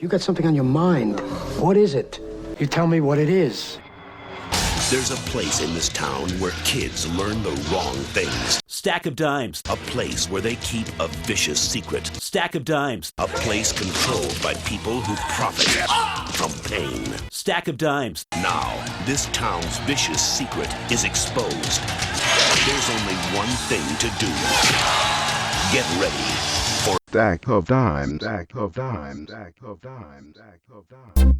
You got something on your mind. What is it? You tell me what it is. There's a place in this town where kids learn the wrong things. Stack of Dimes. A place where they keep a vicious secret. Stack of Dimes. A place controlled by people who profit from pain. Stack of Dimes. Now, this town's vicious secret is exposed. There's only one thing to do. Get ready for Stack of Dimes. Stack of Dimes. Stack of Dimes. Stack of Dimes.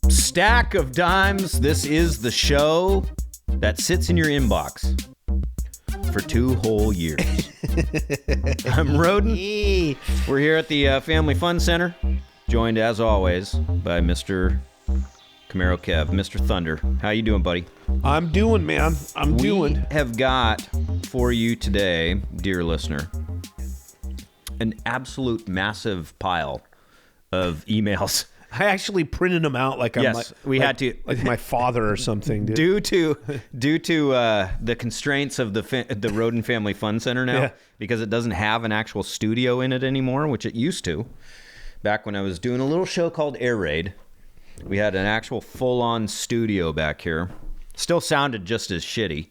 Stack of Dimes. This is the show that sits in your inbox for 2 whole years. I'm Roden. We're here at the Family Fun Center, joined as always by Mr. Camaro Kev, Mr. Thunder. How you doing, buddy? I'm doing, man. We have got for you today, dear listener, an absolute massive pile of emails. I actually printed them out like I'm had to, like my father or something. Dude. Due to the constraints of the Roden Family Fun Center now, because it doesn't have an actual studio in it anymore, which it used to. Back when I was doing a little show called Air Raid, we had an actual full-on studio back here. Still sounded just as shitty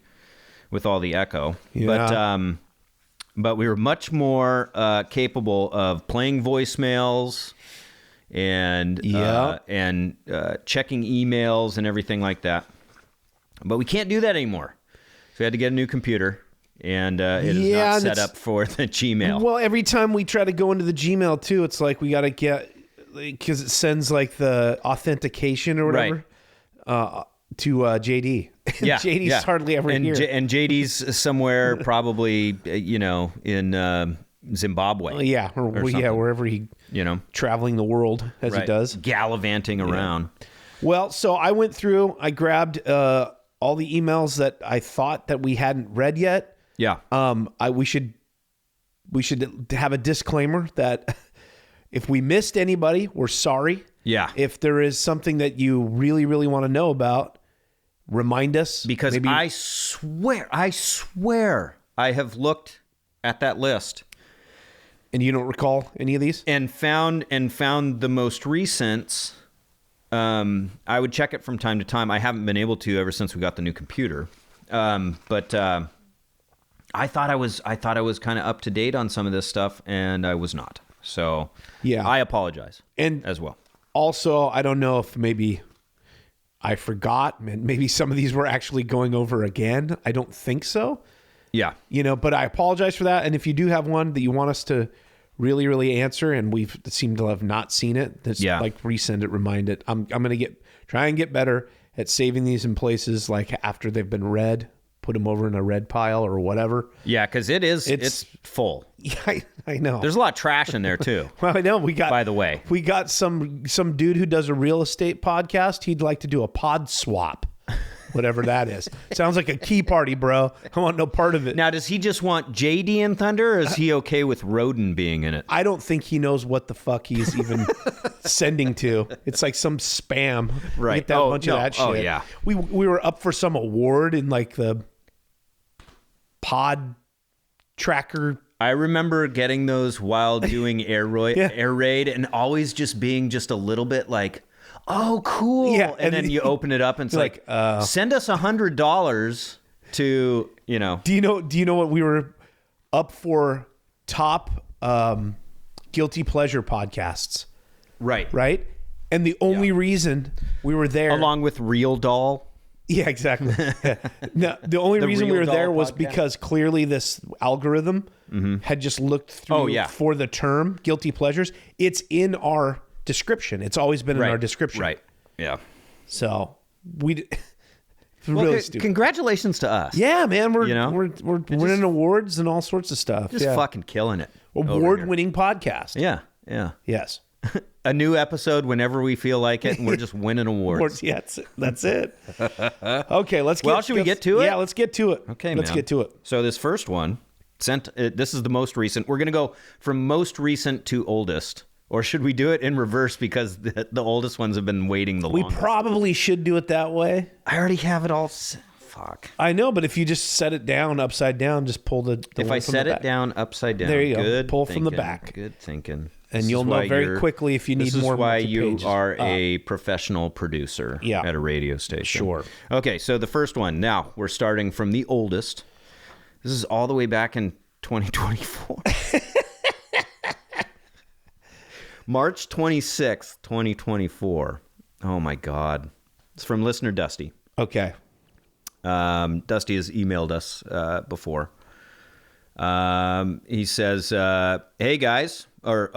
with all the echo, but we were much more capable of playing voicemails and checking emails and everything like that. But we can't do that anymore. So we had to get a new computer, and it is not set up for the Gmail. Well, every time we try to go into the Gmail too, it's like we got to get, because it sends like the authentication or whatever to JD. Yeah, JD's hardly ever here. And JD's somewhere probably, in Zimbabwe. Or wherever he, traveling the world as he does. Gallivanting around. Well, so I went through, I grabbed all the emails that I thought that we hadn't read yet. Yeah. We should have a disclaimer that if we missed anybody, we're sorry. Yeah. If there is something that you really, really want to know about, remind us. Because I swear, I have looked at that list. And you don't recall any of these? And found the most recent. I would check it from time to time. I haven't been able to ever since we got the new computer. But I thought I was kind of up to date on some of this stuff, and I was not. So I apologize as well. Also, I don't know if maybe I forgot. Maybe some of these were actually going over again. I don't think so. Yeah. But I apologize for that. And if you do have one that you want us to really, really answer, and we've seemed to have not seen it, like resend it, remind it. I'm going to try and get better at saving these in places like after they've been read, put them over in a red pile or whatever. Yeah, because it's full. Yeah, I know. There's a lot of trash in there too. Well, I know. By the way, we got some dude who does a real estate podcast. He'd like to do a pod swap. Whatever that is. Sounds like a key party, bro. I want no part of it. Now, does he just want JD and Thunder, or is he okay with Roden being in it? I don't think he knows what the fuck he's even sending to. It's like some spam. Right. Get that bunch of that shit. Oh, yeah. We were up for some award in like the pod tracker. I remember getting those while doing Air Raid, and always just being just a little bit like, oh, cool. Yeah, and then you open it up and it's like send us $100 to, Do you know what we were up for? Top guilty pleasure podcasts. Right? And the only reason we were there, along with Real Doll. Yeah, exactly. Yeah. No, the only reason we were there was because clearly this algorithm had just looked through for the term guilty pleasures. It's in our description. It's always been in our description. Right. Yeah. So really stupid. Congratulations to us. Yeah, man. We're winning awards and all sorts of stuff. Just fucking killing it. Award-winning podcast. Yeah. Yeah. Yes. A new episode whenever we feel like it, and we're just winning awards. Yeah, that's it. Okay, let's get. Well, should we get to it? Yeah, let's get to it. Okay, let's get to it. So this first one this is the most recent. We're gonna go from most recent to oldest. Or should we do it in reverse because the oldest ones have been waiting the longest? We probably should do it that way. I already have it all Fuck. I know, but if you just set it down upside down, just pull the If one I from set the it back. down upside down, There you go. good Pull from the thinking, back. Good thinking. And This you'll is know why very you're- quickly if you need This is more why you multi-pages are up. a professional producer at a radio station. Sure. Okay, so the first one. Now, we're starting from the oldest. This is all the way back in 2024. March 26th, 2024. Oh, my God. It's from listener Dusty. Okay. Dusty has emailed us before. He says, hey, guys, or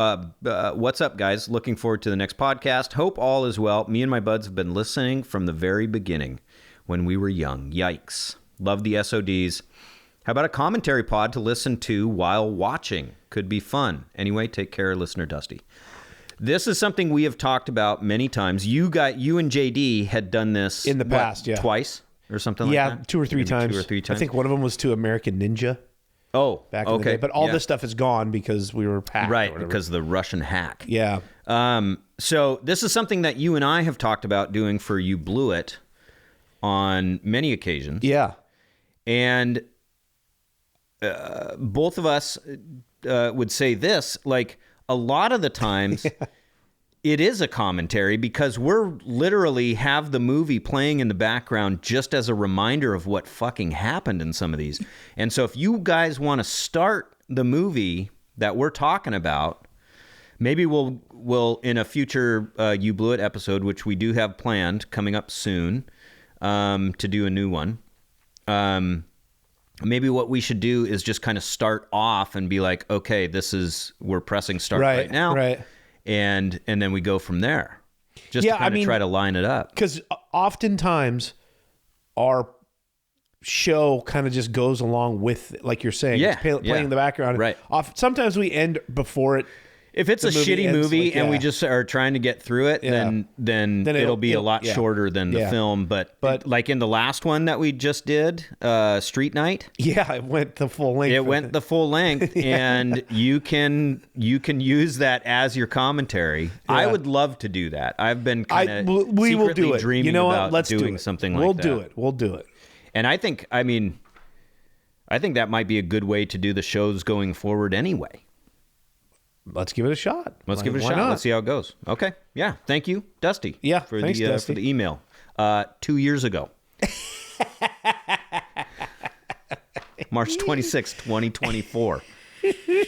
what's up, guys? Looking forward to the next podcast. Hope all is well. Me and my buds have been listening from the very beginning when we were young. Yikes. Love the SODs. How about a commentary pod to listen to while watching? Could be fun. Anyway, take care, listener Dusty. This is something we have talked about many times. You and JD had done this In the past, yeah. Twice or something like that? Yeah, two or three times. 2 or 3 times. I think one of them was to American Ninja back in the day. But all this stuff is gone because we were hacked. Right, because of the Russian hack. Yeah. So this is something that you and I have talked about doing for You Blew It on many occasions. Yeah. And both of us would say this, like, a lot of the times it is a commentary because we're literally have the movie playing in the background just as a reminder of what fucking happened in some of these. And so if you guys want to start the movie that we're talking about, maybe we'll in a future You Blew It episode, which we do have planned coming up soon, to do a new one. Maybe what we should do is just kind of start off and be like, okay, we're pressing start right now. Right. And then we go from there. Just to kind of try to line it up. Because oftentimes our show kind of just goes along with, like you're saying, it's playing in the background. Right. Sometimes we end before it. If it's a shitty movie and we just are trying to get through it, then it'll be a lot shorter than the film. But like in the last one that we just did, Street Night. Yeah, it went the full length. It went the full length, and you can use that as your commentary. Yeah. I would love to do that. I've been kind of we will do it. Dreaming you know what? about Let's doing do it. something We'll like that. We'll do it. And I think that might be a good way to do the shows going forward anyway. Let's give it a shot. Let's give it a shot. Not? Let's see how it goes. Okay. Yeah. Thank you, Dusty. Yeah. For thanks, Dusty. for the email. 2 years ago. March 26, 2024.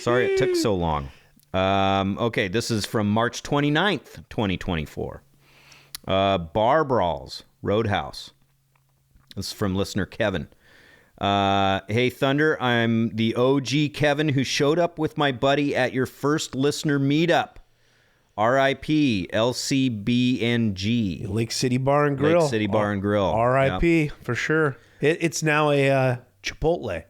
Sorry it took so long. Okay. This is from March 29th, 2024. Bar Brawls, Roadhouse. This is from listener Kevin. Hey, Thunder, I'm the OG Kevin who showed up with my buddy at your first listener meetup. R.I.P. LCBNG. Lake City Bar and Grill. Lake City Bar and Grill. R.I.P. for sure. It's now a Chipotle.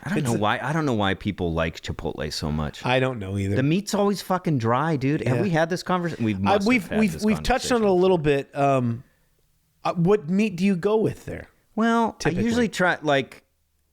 I don't know why people like Chipotle so much. I don't know either. The meat's always fucking dry, dude. Have we had this conversation? We've touched on it a little bit. What meat do you go with there? Well, Typically. I usually try like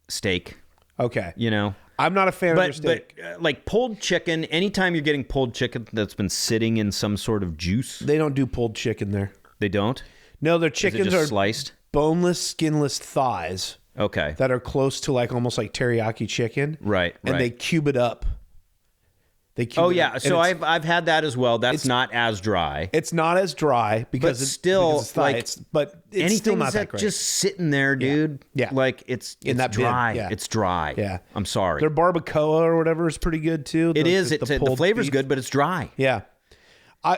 steak. Okay. You know. I'm not a fan of your steak. But like pulled chicken, anytime you're getting pulled chicken that's been sitting in some sort of juice. They don't do pulled chicken there. They don't? No, their chickens are sliced? Boneless, skinless thighs. Okay. That are close to like almost like teriyaki chicken. Right. And they cube it up. So I've had that as well. That's not as dry. It's not as dry because it's thigh. But it's still not that great. Just sitting there, dude. Yeah. Like it's dry. Yeah. It's dry. Yeah. I'm sorry. Their barbacoa or whatever is pretty good too. The flavor's good, but it's dry. Yeah.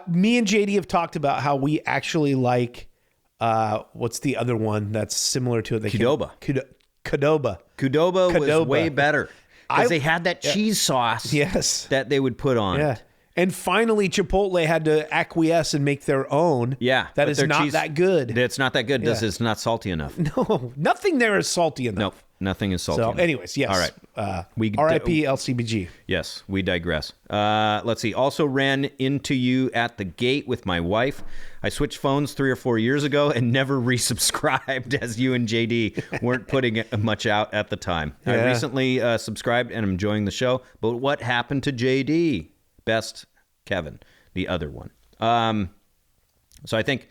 Me and JD have talked about how we actually like what's the other one that's similar to it? Qdoba. Qdoba was way better. Because they had that cheese sauce that they would put on it. And finally, Chipotle had to acquiesce and make their own. Yeah. That is not that good. It's not that good. Yeah. It's not salty enough. No, nothing there is salty enough. Nope. Nothing is salty enough. Anyways, yes. All right. RIP LCBG. Yes, we digress. Let's see. Also ran into you at the gate with my wife. I switched phones 3 or 4 years ago and never resubscribed as you and JD weren't putting much out at the time. Yeah. I recently subscribed and I'm enjoying the show. But what happened to JD? Best Kevin, the other one. So I think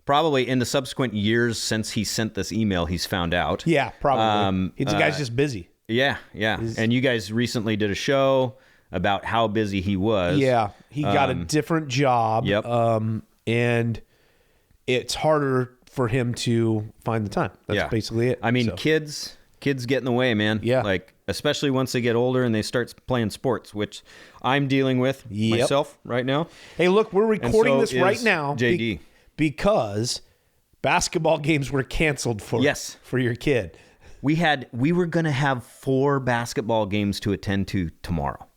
probably in the subsequent years since he sent this email, he's found out. Yeah, probably. The guy's just busy. Yeah. And you guys recently did a show about how busy he was. Yeah, he got a different job. Yep. And it's harder for him to find the time. That's basically it. I mean, kids get in the way, man. Yeah. Like, especially once they get older and they start playing sports, which I'm dealing with myself right now. Hey, look, we're recording this right now. JD. Because basketball games were canceled for your kid. We were going to have 4 basketball games to attend to tomorrow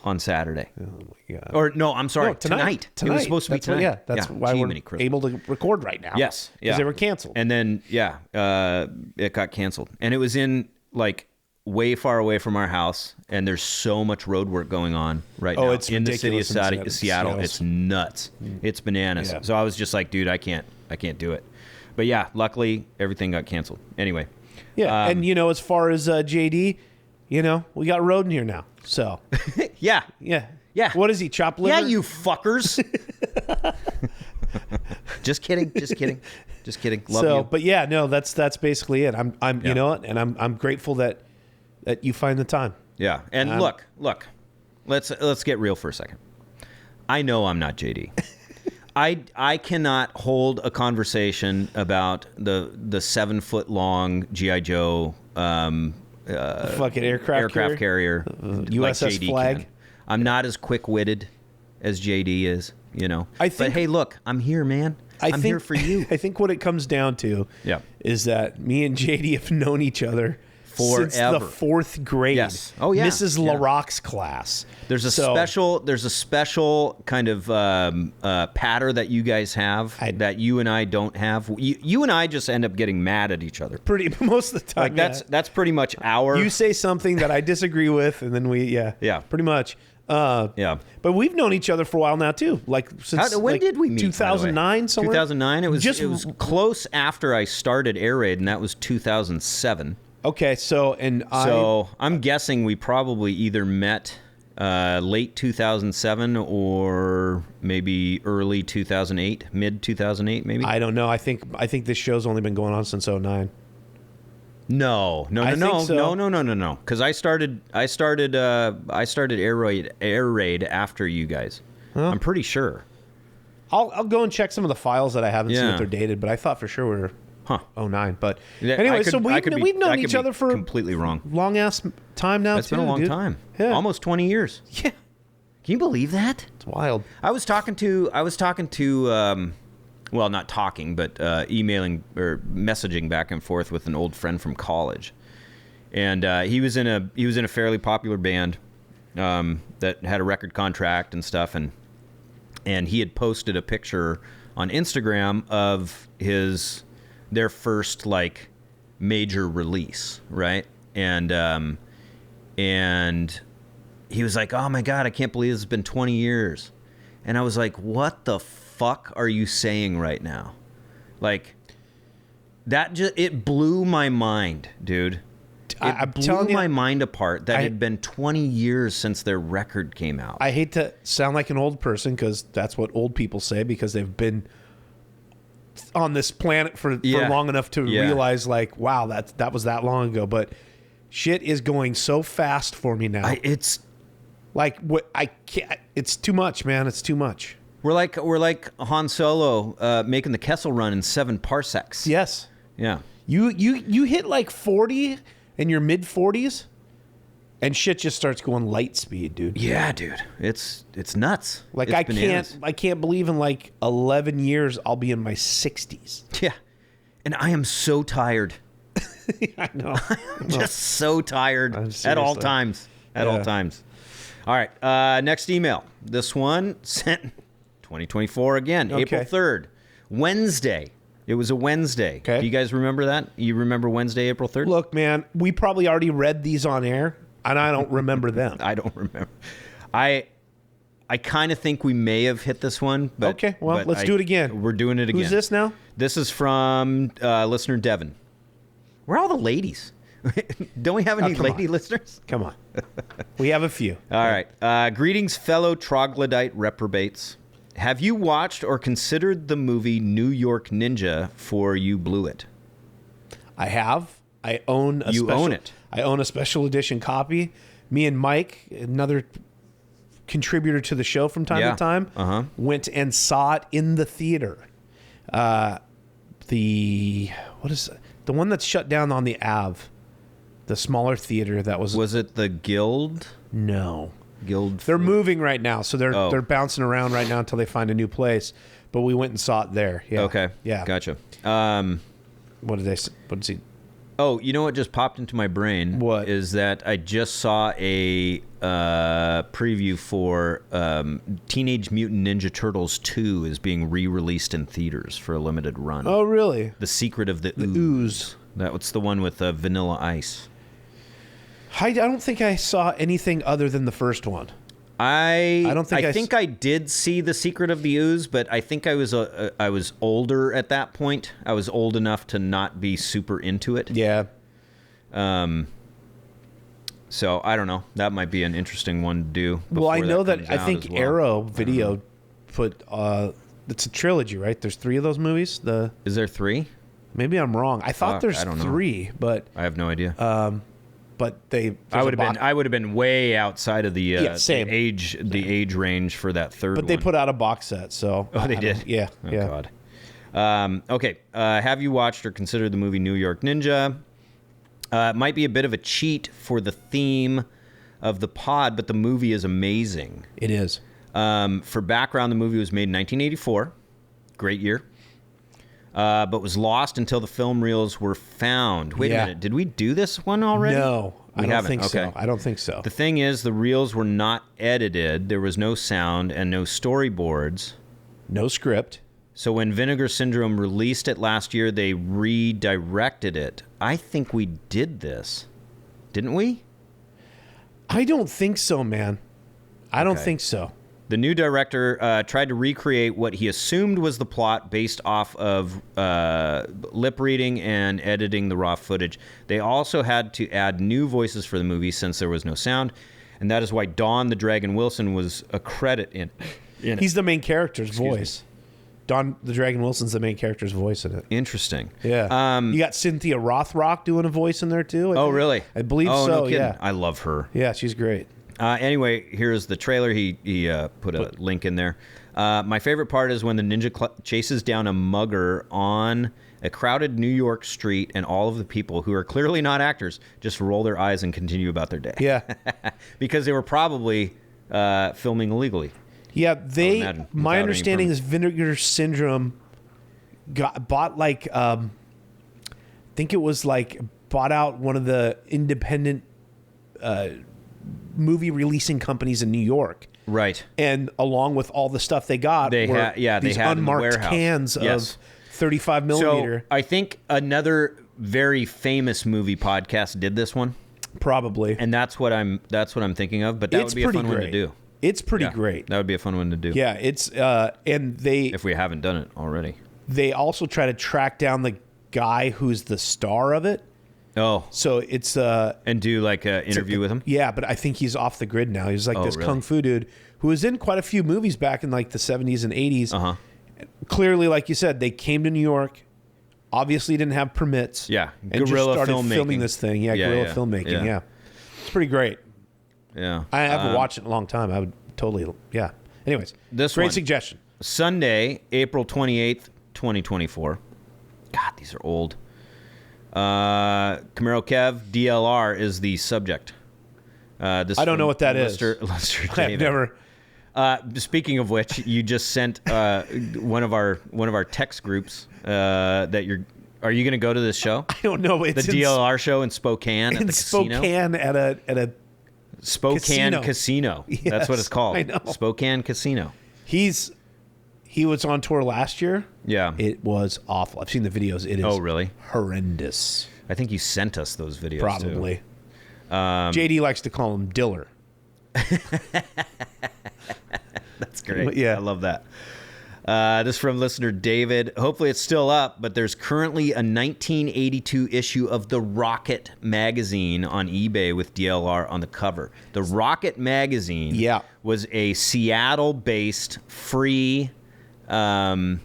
on Saturday. Oh my God. Or no, I'm sorry, tonight. It was supposed to be tonight. That's why we're able to record right now. Yes. Because they were canceled. And then, it got canceled. And it was in, like, way far away from our house, and there's so much road work going on right now it's in the city of ridiculous Seattle. It's nuts. It's bananas. Yeah. So I was just like, dude, I can't do it. But yeah, luckily everything got canceled. Anyway. Yeah, and as far as JD, we got Roden here now. So yeah. What is he? Chop liver? Yeah, you fuckers. Just kidding. Love you. But yeah, no, that's basically it. I'm you know what, and I'm grateful that you find the time. Yeah, and look. Let's get real for a second. I know I'm not JD. I cannot hold a conversation about the 7-foot-long G.I. Joe fucking aircraft carrier USS like JD flag. can. I'm not as quick-witted as JD is, but hey, look, I'm here, man. I'm here for you. I think what it comes down to is that me and JD have known each other since the 4th grade. Yes. Oh yeah. Mrs. LaRock's class. There's a special kind of patter that you guys have that you and I don't have. You and I just end up getting mad at each other. Most of the time. Like that's pretty much our. You say something that I disagree with, and then we pretty much. But we've known each other for a while now too. Like since when did we meet? 2009 somewhere. 2009. It was close after I started Air Raid, and that was 2007. Okay, so I'm guessing we probably either met late 2007 or maybe early 2008, mid 2008, maybe. I don't know. I think this show's only been going on since 2009. No. Because I started Air Raid after you guys. Huh? I'm pretty sure. I'll go and check some of the files that I haven't seen if they're dated, but I thought for sure we were 09. But anyway, so we've known each other for completely wrong. Long ass time now. It's been a long time. Yeah. Almost 20 years. Yeah. Can you believe that? It's wild. I was talking to well, not talking, but emailing or messaging back and forth with an old friend from college, and he was in a fairly popular band that had a record contract and stuff, and he had posted a picture on Instagram of their first like major release, right? And he was like, "Oh my God, I can't believe it's been 20 years," and I was like, "What the fuck are you saying right now?" Like that it blew my mind, dude. It blew my mind apart that it had been 20 years since their record came out. I hate to sound like an old person because that's what old people say because they've been on this planet for long enough to realize like, wow, that was that long ago. But shit is going so fast for me now. It's like what I can't. It's too much, man. It's too much. We're like Han Solo making the Kessel Run in 7 parsecs. Yes. Yeah. You hit like 40 in your mid 40s, and shit just starts going light speed, dude. Yeah, dude. It's nuts. Like it's I can't believe in like 11 years I'll be in my 60s. Yeah. And I am so tired. I know. I'm just so tired at all times. All times. All right. Next email. This one sent 2024 again, okay. April 3rd, Wednesday. It was a Wednesday. Okay. Do you guys remember that? You remember Wednesday, April 3rd? Look, man, we probably already read these on air, and I don't remember them. I don't remember. I kind of think we may have hit this one. But, okay, well, let's do it again. We're doing it again. Who's this now? This is from listener Devin. Where are all the ladies? Don't we have any lady listeners? Come on. We have a few. All right. Greetings, fellow troglodyte reprobates. Have you watched or considered the movie New York Ninja for You Blew It? I have. I own a own it. I own a special edition copy. Me and Mike, another contributor to the show from time to time, went and saw it in the theater. What is it? The one that's shut down on the Ave, the smaller theater that was. Was it the Guild? No. Guild. They're moving right now, so they're bouncing around right now until they find a new place. But we went and saw it there. Yeah. Okay. Yeah. Gotcha. What did they? What did he? Oh, you know what just popped into my brain? What? Is that I just saw a preview for Teenage Mutant Ninja Turtles 2 is being re-released in theaters for a limited run. Oh, really? The Secret of the Ooze. That's the one with Vanilla Ice. I don't think I saw anything other than the first one. I I think I did see The Secret of the Ooze, but I think I was older at that point. I was old enough to not be super into it. Yeah. So I don't know. That might be an interesting one to do. Well, I know that comes I out think as well. Arrow Video put it's a trilogy, right? There's 3 of those movies. Is there 3? Maybe I'm wrong. I thought Fuck, there's I don't know. 3, but I have no idea. but I would have been way outside of the same. the age range for that third But one. they put out a box set, so They did? Yeah, Oh, yeah. God. Okay. Have you watched or considered the movie New York Ninja? It might be a bit of a cheat for the theme of the pod, but the movie is amazing. It is. For background, the movie was made in 1984. Great year. But was lost until the film reels were found. Wait a minute. Did we do this one already? No, I don't think so. Okay. I don't think so. The thing is, the reels were not edited. There was no sound and no storyboards. No script. So when Vinegar Syndrome released it last year, they redirected it. I think we did this. Didn't we? I don't think so, man. I don't think so. The new director tried to recreate what he assumed was the plot based off of lip reading and editing the raw footage. They also had to add new voices for the movie since there was no sound, and that is why Don the Dragon Wilson was a credit in it. He's the main character's voice. Don the Dragon Wilson's the main character's voice in it. Interesting. Yeah. You got Cynthia Rothrock doing a voice in there too. I think. Really? I believe so. No kidding. Yeah. I love her. Yeah, she's great. Anyway, here's the trailer. He put a link in there. My favorite part is when the ninja chases down a mugger on a crowded New York street, and all of the people who are clearly not actors just roll their eyes and continue about their day. Yeah. Because they were probably filming illegally. Yeah, imagine, my without understanding any is Vinegar Syndrome bought like I think it was like bought out one of the independent movie releasing companies in New York. Right. And along with all the stuff they got, they had these in the unmarked warehouse. cans Yes. of 35 millimeter. So I think another very famous movie podcast did this one, probably, and that's what I'm thinking of. But that would be a fun one to do. It's pretty great. That would be a fun one to do. Yeah, it's and if we haven't done it already. They also try to track down the guy who's the star of it. Oh, so it's and do like an interview with him. Yeah, but I think he's off the grid now. He's like this really? kung fu dude who was in quite a few movies back in like the 70s and 80s. Uh-huh. Clearly, like you said, they came to New York. Obviously, didn't have permits. Yeah, and guerrilla just started filmmaking. filming this thing. Yeah, guerrilla filmmaking. Yeah, it's pretty great. Yeah, I haven't watched it in a long time. I would totally. Yeah. Anyways, this great one. suggestion. Sunday, April 28th, 2024. God, these are old. Camaro Kev, DLR is the subject. This I don't know what that is. Lester I've David. never. Speaking of which, you just sent one of our text groups that you're. Are you going to go to this show? I don't know. It's the DLR show in Spokane at the casino. Spokane at a Spokane Casino. Yes, That's what it's called. I know. Spokane Casino. He was on tour last year. Yeah. It was awful. I've seen the videos. It is really? horrendous. I think you sent us those videos Probably. too. JD likes to call him Diller. That's great. Yeah. I love that. This is from listener David. Hopefully it's still up, but there's currently a 1982 issue of The Rocket magazine on eBay with DLR on the cover. The Rocket magazine was a Seattle-based free kind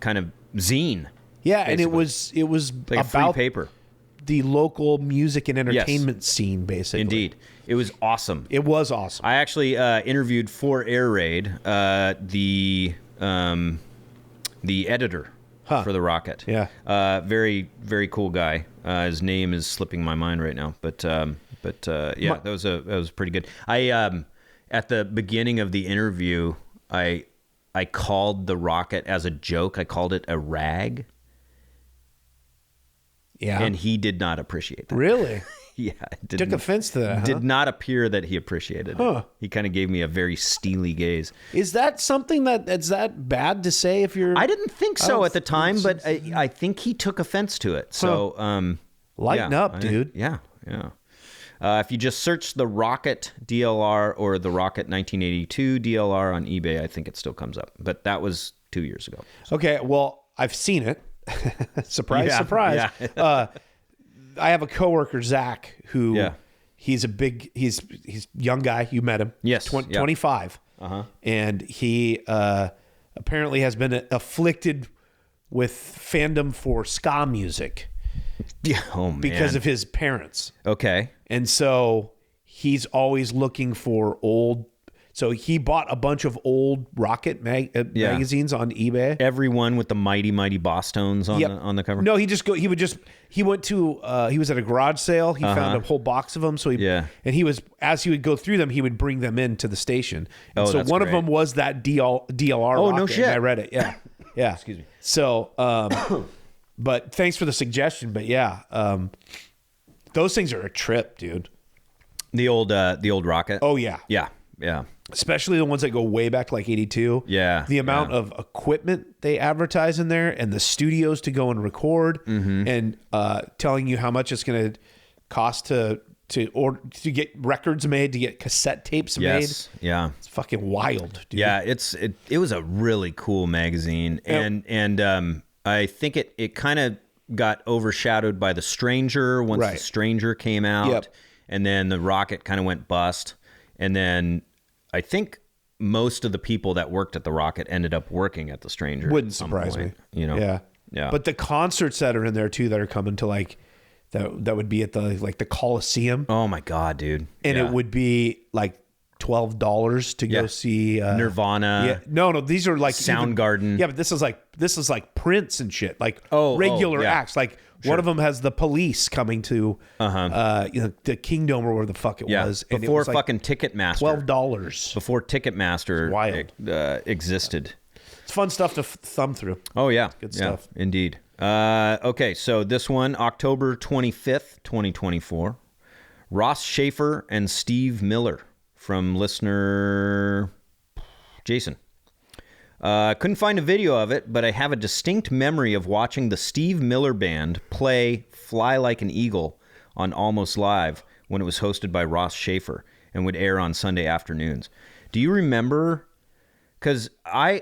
of zine. Yeah, basically. and it was like a free about paper. The local music and entertainment scene, basically. Indeed. It was awesome. It was awesome. I actually interviewed for Air Raid the editor for The Rocket. Yeah. Very, very cool guy. His name is slipping my mind right now, but yeah, that was pretty good. I at the beginning of the interview, I called The Rocket as a joke. I called it a rag. Yeah. And he did not appreciate that. Really? Yeah. Took offense to that, huh? Did not appear that he appreciated it. He kind of gave me a very steely gaze. Is that something that's that bad to say if you're... I didn't think so at the time, but I think he took offense to it. So, lighten up, dude. Yeah. If you just search The Rocket DLR or The Rocket 1982 DLR on eBay, I think it still comes up. But that was 2 years ago. Okay, well, I've seen it. Surprise, surprise. Yeah. I have a coworker, Zach, who he's young guy. You met him. Yes. 25. And he apparently has been afflicted with fandom for ska music. Yeah. Oh, man. Because of his parents. Okay. And so he's always looking for old. So he bought a bunch of old Rocket magazines on eBay. Every one with the mighty, mighty boss tones on the cover. No, he went to he was at a garage sale. He found a whole box of them. So and he was, as he would go through them, he would bring them into the station. And so one of them was that DLR. Oh, Rocket, no shit. and I read it. Yeah. Yeah. Excuse me. So, but thanks for the suggestion. But yeah, those things are a trip, dude. The old Rocket. Oh yeah. Yeah. Yeah. Especially the ones that go way back, like 82. Yeah. The amount of equipment they advertise in there and the studios to go and record and telling you how much it's going to cost to get records made, to get cassette tapes made. Yeah. It's fucking wild, dude. Yeah. It was a really cool magazine. And I think it kind of got overshadowed by The Stranger once The Stranger came out. Yep. And then The Rocket kind of went bust. And then I think most of the people that worked at The Rocket ended up working at The Stranger. Wouldn't surprise me. You know? Yeah. But the concerts that are in there too, that are coming to like, that would be at the Coliseum. Oh my God, dude. And it would be like $12 to go see Nirvana. Yeah. No, these are like Soundgarden. Yeah, but this is like Prince and shit. Like regular acts. Like one of them has the Police coming to the Kingdom or where the fuck it was. And before it was like fucking Ticketmaster. $12. Before Ticketmaster existed. It's fun stuff to thumb through. Oh yeah. Good stuff. Indeed. Okay, so this one, October 25th, 2024. Ross Schaefer and Steve Miller from listener Jason. Couldn't find a video of it, but I have a distinct memory of watching the Steve Miller Band play Fly Like an Eagle on Almost Live when it was hosted by Ross Schaefer and would air on Sunday afternoons. Do you remember? Because I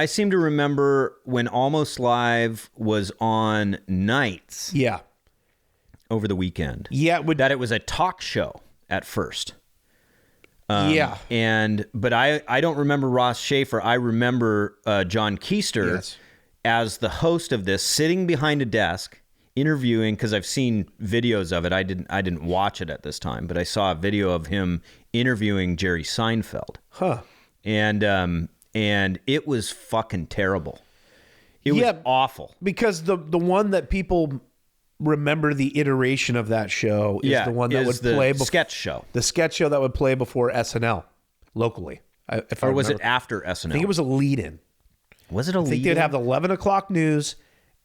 seem to remember when Almost Live was on nights. Yeah. Over the weekend. Yeah. That it was a talk show at first. Yeah. But I don't remember Ross Schaefer. I remember John Keister as the host of this, sitting behind a desk, interviewing, because I've seen videos of it. I didn't watch it at this time, but I saw a video of him interviewing Jerry Seinfeld. Huh. And it was fucking terrible. It was awful. Because the one that people remember the iteration of that show is the one that would play before sketch show. The sketch show that would play before SNL locally. Or was it after SNL? I think it was a lead-in. Was it a lead-in? I think they'd have the 11 o'clock news,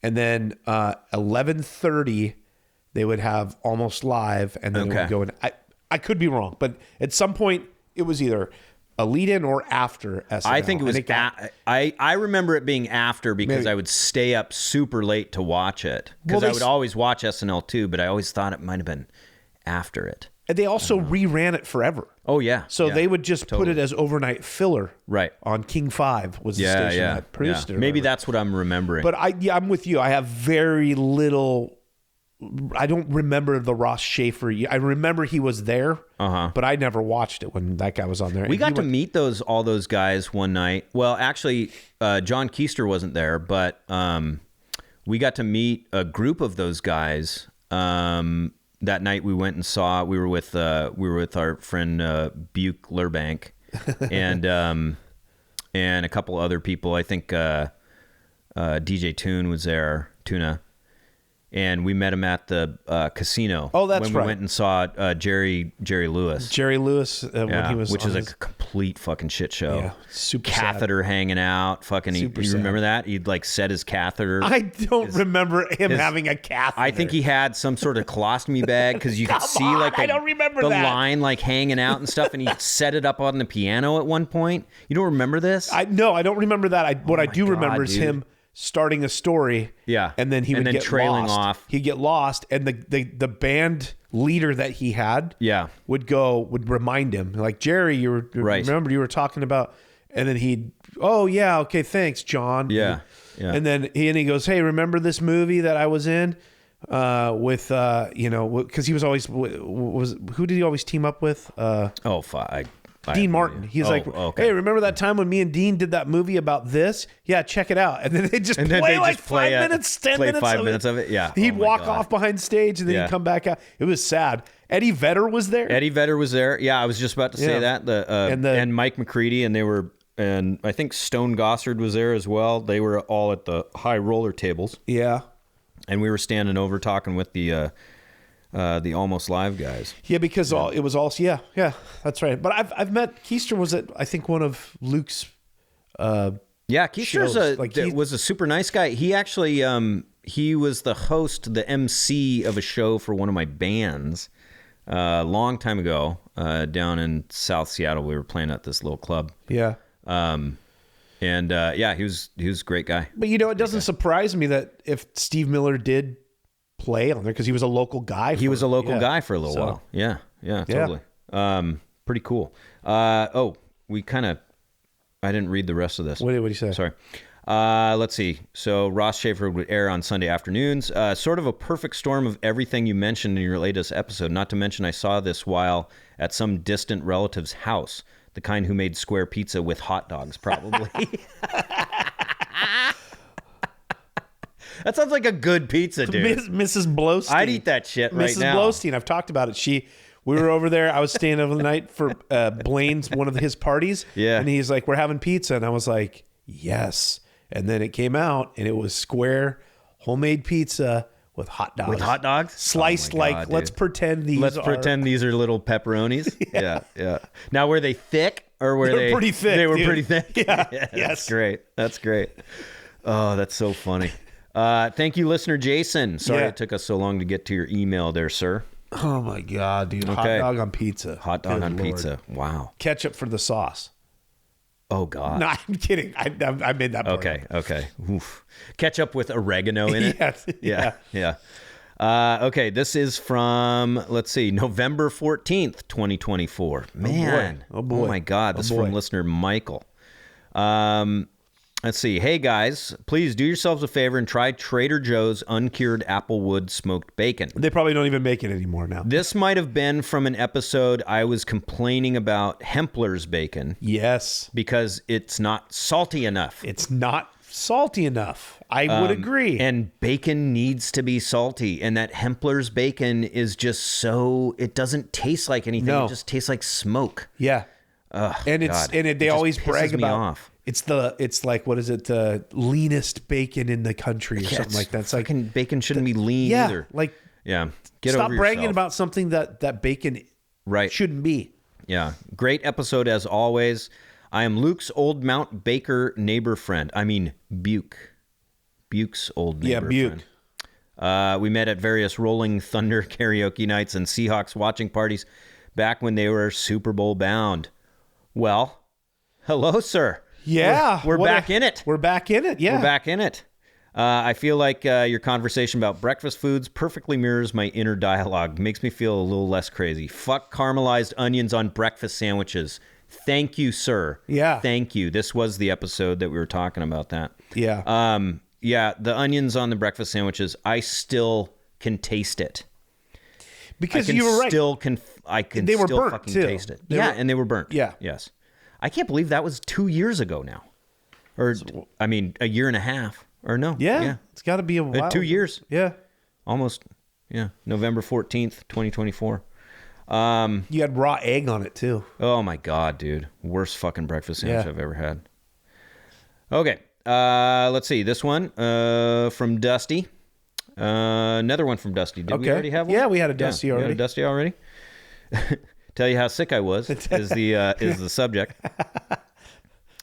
and then 11:30 they would have Almost Live, and then it would go in. I could be wrong, but at some point it was either a lead-in or after SNL. I think it was. I remember it being after because I would stay up super late to watch it because I would always watch SNL too, but I always thought it might have been after it. And they also reran it forever. Oh, yeah. So yeah, they would just put totally. it as overnight filler. Right. On King 5 was the station that produced it. Maybe that's what I'm remembering. But I'm with you. I have very little. I don't remember the Ross Schaefer. I remember he was there, but I never watched it when that guy was on there. We got to meet all those guys one night. Well, actually, John Keister wasn't there, but we got to meet a group of those guys. That night we went and saw. We were with our friend Buke Lerbank, and a couple other people. I think DJ Tune was there, Tuna. And we met him at the casino. Oh, that's when right. we went and saw Jerry Lewis. Jerry Lewis, when he was, which is a complete fucking shit show. Yeah, super catheter hanging out. Fucking, you remember that? He'd like set his catheter. I don't remember him having a catheter. I think he had some sort of colostomy bag because you could see like I don't remember the that. line like hanging out and stuff, and he set it up on the piano at one point. You don't remember this? No, I don't remember that. What I do remember is dude. him starting a story, and then he would get trailing lost. off. He'd get lost, and the band leader that he had, would remind him, like, Jerry, remember you were talking about, and then he'd, oh yeah, okay, thanks, John, and then he goes, hey, remember this movie that I was in, with because he was always who did he always team up with? Dean Martin. He's okay. Hey, remember that time when me and Dean did that movie about this? Yeah, check it out. And then they just play like 5 minutes, 10 minutes. 5 minutes of it. Yeah. He'd walk off behind stage and then he'd come back out. It was sad. Eddie Vedder was there. Eddie Vedder was there. Yeah, I was just about to say that. And Mike McCready, and I think Stone Gossard was there as well. They were all at the high roller tables. Yeah. And we were standing over talking with the Almost Live guys. Yeah, because it was all that's right. But I've met Keister was at I think one of Luke's Keister was a super nice guy. He actually he was the host, the MC of a show for one of my bands a long time ago down in South Seattle. We were playing at this little club. Yeah. He was a great guy. But it doesn't surprise me that if Steve Miller did play on there because he was a local guy. He was a local guy for a little while. Yeah, totally. Pretty cool. I didn't read the rest of this. What did you say? Sorry. Let's see. So Ross Schaefer would air on Sunday afternoons. Sort of a perfect storm of everything you mentioned in your latest episode. Not to mention I saw this while at some distant relative's house. The kind who made square pizza with hot dogs, probably. That sounds like a good pizza, dude. Mrs. Blowstein. I'd eat that shit right now. Mrs. Blowstein. I've talked about it. We were over there. I was staying overnight for Blaine's, one of his parties. Yeah. And he's like, we're having pizza. And I was like, yes. And then it came out and it was square homemade pizza with hot dogs. With hot dogs? Sliced let's pretend these are little pepperonis. Yeah. Now, were they thick or were they pretty thick? They were dude. pretty thick. Yeah. Yes. That's great. Oh, that's so funny. Thank you, listener Jason. Sorry it took us so long to get to your email there, sir. Oh my God, dude. Okay. Hot dog on pizza. Hot dog on pizza. Wow. Ketchup for the sauce. Oh God. No, I'm kidding. I made that part up. Okay. Oof. Ketchup with oregano in it. Yeah. Okay, this is from, let's see, November 14th, 2024. Man. Oh boy. Oh my God. This is from listener Michael. Let's see. Hey guys, please do yourselves a favor and try Trader Joe's uncured applewood smoked bacon. They probably don't even make it anymore now. This might have been from an episode I was complaining about Hempler's bacon. Yes. Because it's not salty enough. It's not salty enough. I would agree. And bacon needs to be salty. And that Hempler's bacon is just it doesn't taste like anything. No. It just tastes like smoke. Yeah. And they always brag about it's like, what is it? The leanest bacon in the country or something like that. It's like bacon shouldn't be lean either. Stop bragging about something that bacon shouldn't be. Yeah. Great episode as always. I am Luke's old Mount Baker neighbor friend. I mean, Buke's old neighbor friend. We met at various Rolling Thunder karaoke nights and Seahawks watching parties back when they were Super Bowl bound. Well, hello, sir. Yeah. We're back in it. We're back in it. Yeah. We're back in it. I feel like your conversation about breakfast foods perfectly mirrors my inner dialogue. Makes me feel a little less crazy. Fuck caramelized onions on breakfast sandwiches. Thank you, sir. Yeah. Thank you. This was the episode that we were talking about that. Yeah. Yeah, the onions on the breakfast sandwiches, I still can taste it. Because you were right. They were still burnt, fucking too. taste it. And they were burnt. Yeah. Yes. I can't believe that was 2 years ago now. Or, I mean, a year and a half. Or no. Yeah. It's got to be a while. 2 years. Yeah. Almost. Yeah. November 14th, 2024. You had raw egg on it, too. Oh, my God, dude. Worst fucking breakfast sandwich I've ever had. Okay. Let's see. This one from Dusty. Another one from Dusty. Did we already have one? Yeah, we had a Dusty already. We had a Dusty already? Tell you how sick I was is the subject.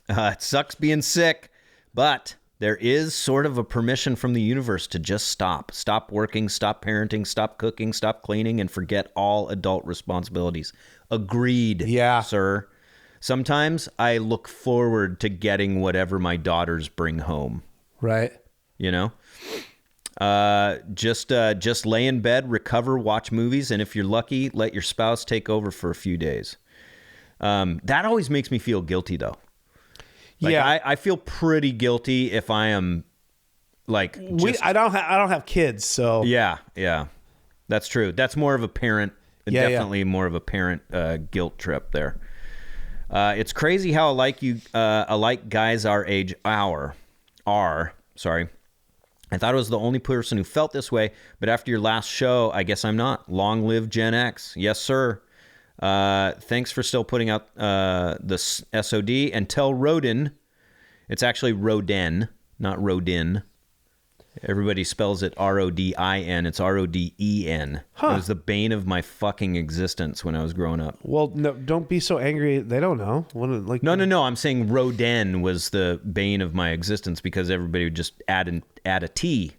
It sucks being sick, but there is sort of a permission from the universe to just stop. Stop working, stop parenting, stop cooking, stop cleaning, and forget all adult responsibilities. Agreed, sir. Sometimes I look forward to getting whatever my daughters bring home. Right. You know? Just lay in bed, recover, watch movies, and if you're lucky, let your spouse take over for a few days. That always makes me feel guilty, though. Like, I feel pretty guilty if I am like. I don't have kids, so yeah, that's true. That's more of a parent, definitely more of a parent guilt trip there. It's crazy how alike guys our age are. Sorry. I thought I was the only person who felt this way, but after your last show, I guess I'm not. Long live Gen X. Yes, sir. Thanks for still putting out the SOD. And tell Roden, it's actually Roden, not Rodin. Everybody spells it R-O-D-I-N. It's R-O-D-E-N. It was the bane of my fucking existence when I was growing up. Well, no, don't be so angry. They don't know. No. I'm saying Roden was the bane of my existence because everybody would just add a T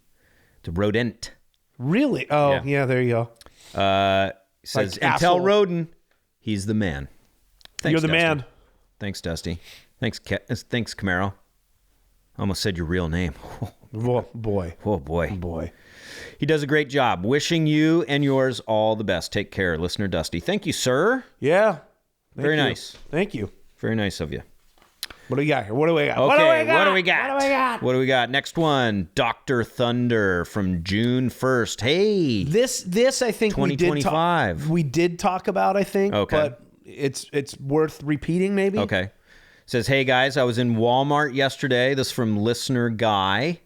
to rodent. Really? Oh, yeah there you go. Says, and tell Roden, he's the man. Thanks, You're the Dusty. man. Thanks, Dusty. Thanks, Camaro. Almost said your real name. Oh, boy. Oh, boy. Boy. He does a great job. Wishing you and yours all the best. Take care, listener Dusty. Thank you, sir. Yeah. Very nice. Thank you. Very nice of you. What do we got here? What do we got? Okay, what do we got? Next one, Dr. Thunder from June 1st. Hey. This I think 2025. we did talk about, I think. Okay. But it's worth repeating, maybe. Okay. Says, hey guys, I was in Walmart yesterday. This is from listener Guy.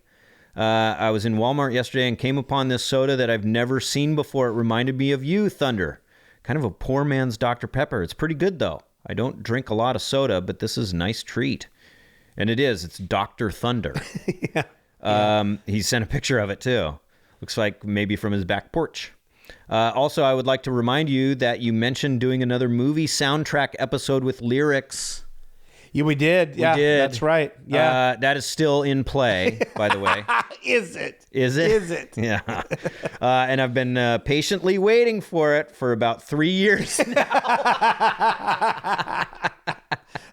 I was in Walmart yesterday and came upon this soda that I've never seen before. It reminded me of you, Thunder. Kind of a poor man's Dr. Pepper. It's pretty good, though. I don't drink a lot of soda, but this is a nice treat. And it is. It's Dr. Thunder. He sent a picture of it, too. Looks like maybe from his back porch. Also, I would like to remind you that you mentioned doing another movie soundtrack episode with lyrics. Yeah, we did. Yeah, that's right. Yeah. That is still in play, by the way. Is it? Is it? Yeah. And I've been patiently waiting for it for about 3 years now.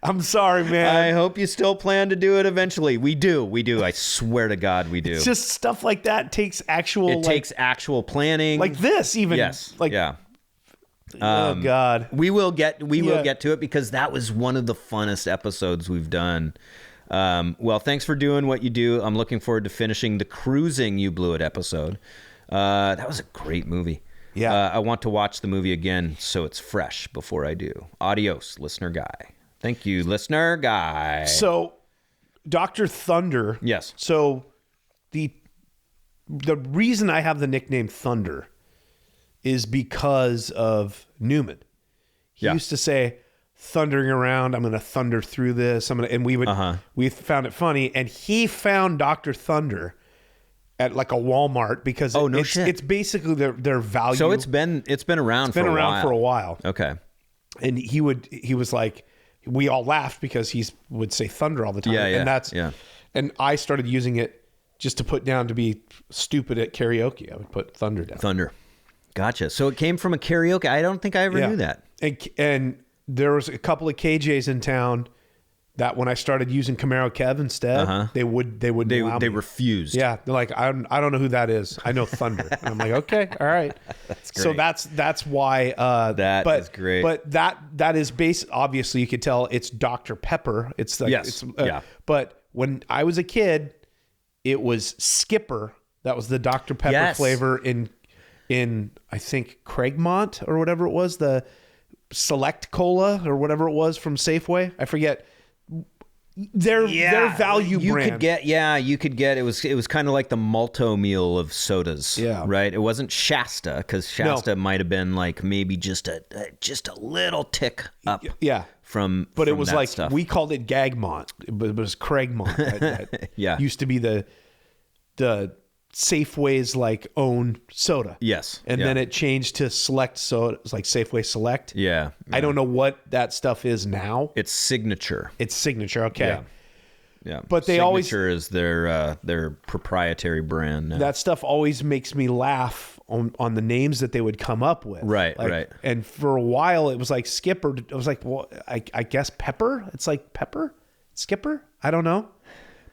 I'm sorry, man. I hope you still plan to do it eventually. We do. I swear to God, we do. It's just stuff like that takes actual. It takes actual planning. Like this, even. Yes. Yeah. Oh God. We will get to it because that was one of the funnest episodes we've done. Well, thanks for doing what you do. I'm looking forward to finishing the Cruising You Blew It episode. That was a great movie. Yeah. I want to watch the movie again so it's fresh before I do. Adios, listener Guy. Thank you, listener Guy. So, Dr. Thunder. Yes. So, the reason I have the nickname Thunder is because of Newman. He used to say, thundering around, I'm going to thunder through this. And we found it funny. And he found Dr. Thunder at like a Walmart because it's basically their value. So it's been around for a while. Okay. And he was like, we all laughed because he would say thunder all the time. And I started using it just to put down to be stupid at karaoke. I would put thunder down. Thunder. Gotcha. So it came from a karaoke. I don't think I ever knew that. And there was a couple of KJs in town that when I started using Camaro Kev instead, they wouldn't allow me. refused. Yeah, they're like, I don't know who that is. I know Thunder. And I'm like, okay, all right. That's great. So that's why. That is great. But that is based. Obviously, you could tell it's Dr. Pepper. It's like, Yes. Yeah. But when I was a kid, it was Skipper. That was the Dr. Pepper flavor in I think Craigmont or whatever it was, the Select Cola or whatever it was from Safeway. I forget. Their value brand. You could get it was kind of like the Malto meal of sodas. Yeah. Right. It wasn't Shasta, because Shasta might have been like maybe just a little tick up. Yeah. But it was that like stuff. we called it Gagmont, but it was Craigmont. That Yeah. used to be the Safeway's like own soda. Yes. And Yeah. then it changed to Select soda. It's like Safeway Select. Yeah. I don't know what that stuff is now. It's Signature. It's Signature. Okay. Yeah. Yeah. But they Signature is their proprietary brand now. That stuff always makes me laugh on the names that they would come up with. Right, Like, right. And for a while it was like Skipper. I was like, well, I guess Pepper. It's like Pepper? Skipper? I don't know.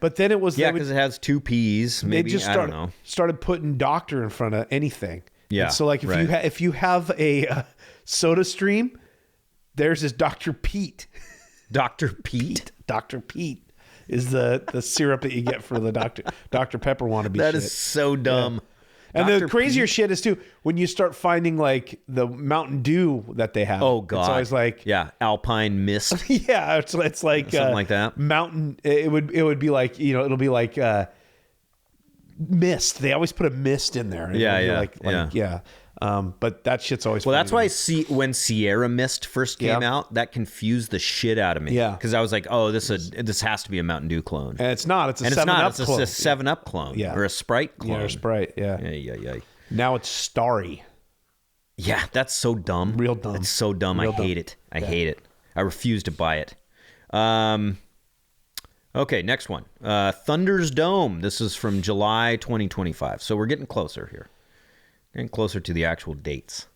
But then it was because it has two P's. Maybe, they just I don't know. started putting doctor in front of anything. Yeah, And so like if you have a Soda Stream, theirs is Dr. Pete. Dr. Pete? Dr. Pete is the syrup that you get for the Dr. Pepper wannabe. That shit. is so dumb. Yeah. And Dr. the crazier Pete? shit is too when you start finding like the Mountain Dew that they have. Oh God! It's always like Alpine Mist. yeah, it's like something like that. Mountain. It would be like it'll be like mist. They always put a mist in there. Yeah. But that shit's always Well, funny that's to me. why when Sierra Mist first came out, that confused the shit out of me. Yeah. Because I was like, oh, this has to be a Mountain Dew clone. And it's not. It's a And 7-Up it's clone. a 7-Up clone. Yeah. Or a Sprite clone. Yeah, or Sprite. Yeah. Yeah. Now it's Starry. Yeah, that's so dumb. Real dumb. It's so dumb. Real I hate dumb. it. I hate it. I refuse to buy it. Okay, next one. Thunder's Dome. This is from July 2025. So we're getting closer here. Getting closer to the actual dates.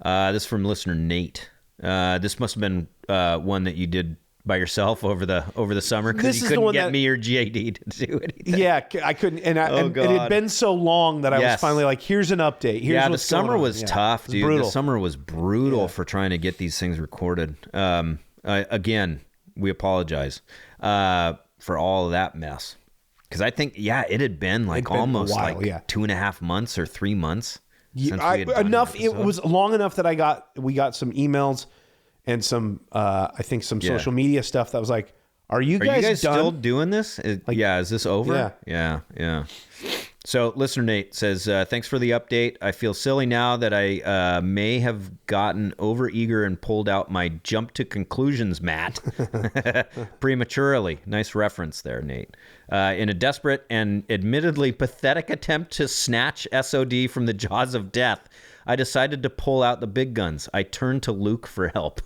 This is from listener Nate. This must have been one that you did by yourself over the summer because you couldn't get me or JD to do anything. Yeah, I couldn't. And it had been so long that I was finally like, here's an update. Here's the summer was tough, dude. Brutal. The summer was brutal for trying to get these things recorded. Again, we apologize for all of that mess. Because I think, it had been like almost 2.5 months or 3 months. Since we had done enough. an It episode. was long enough that we got some emails and some I think some social media stuff that was like, are you guys done? Still doing this? Is this over? Yeah. So listener Nate says, thanks for the update. I feel silly now that I may have gotten overeager and pulled out my jump to conclusions mat prematurely. Nice reference there, Nate. In a desperate and admittedly pathetic attempt to snatch SOD from the jaws of death, I decided to pull out the big guns. I turned to Luke for help.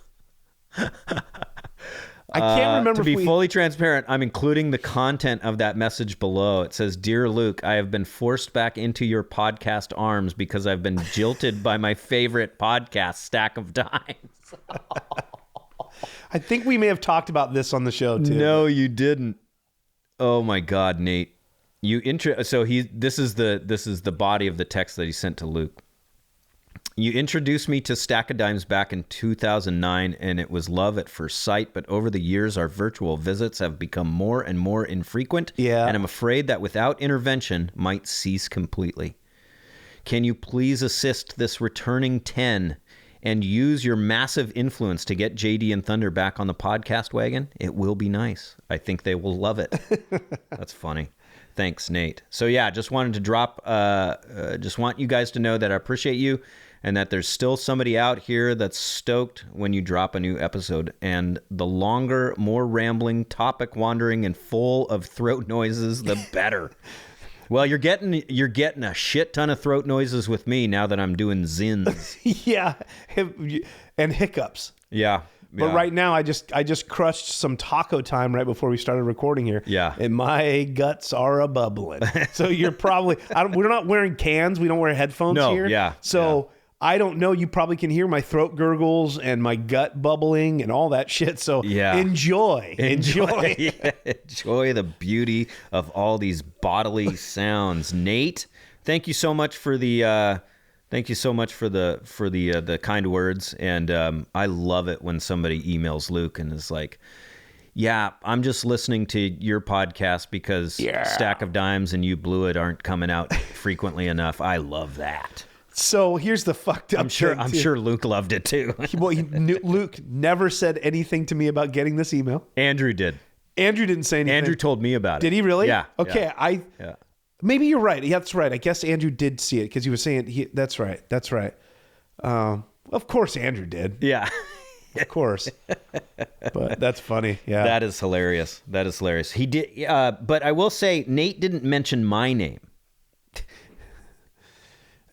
I can't remember. To be fully transparent, I'm including the content of that message below. It says, "Dear Luke, I have been forced back into your podcast arms because I've been jilted by my favorite podcast, Stack of Dimes." I think we may have talked about this on the show too. No, you didn't. Oh my God, Nate. This is the body of the text that he sent to Luke. You introduced me to Stack of Dimes back in 2009, and it was love at first sight. But over the years, our virtual visits have become more and more infrequent. Yeah. And I'm afraid that without intervention, might cease completely. Can you please assist this returning 10 and use your massive influence to get JD and Thunder back on the podcast wagon? It will be nice. I think they will love it. That's funny. Thanks, Nate. So yeah, just wanted to drop, just want you guys to know that I appreciate you and that there's still somebody out here that's stoked when you drop a new episode. And the longer, more rambling, topic wandering, and full of throat noises, the better. Well, you're getting a shit ton of throat noises with me now that I'm doing zins. Yeah, and hiccups. Yeah. But right now, I just crushed some taco time right before we started recording here. Yeah. And my guts are a bubbling. So you're probably we're not wearing cans. We don't wear headphones here. Yeah. So I don't know. You probably can hear my throat gurgles and my gut bubbling and all that shit. So enjoy. Yeah. Enjoy the beauty of all these bodily sounds. Nate, thank you so much for the the kind words. And I love it when somebody emails Luke and is like, yeah, I'm just listening to your podcast because Stack of Dimes and You Blew It aren't coming out frequently enough. I love that. So here's the fucked up I'm sure Luke loved it too. Well, Luke never said anything to me about getting this email. Andrew did. Andrew didn't say anything. Andrew told me about it. Did he really? Yeah. Okay. Yeah. Maybe you're right. Yeah, that's right. I guess Andrew did see it because he was saying that's right. That's right. Of course Andrew did. Yeah. Of course. But that's funny. Yeah. That is hilarious. He did. But I will say Nate didn't mention my name.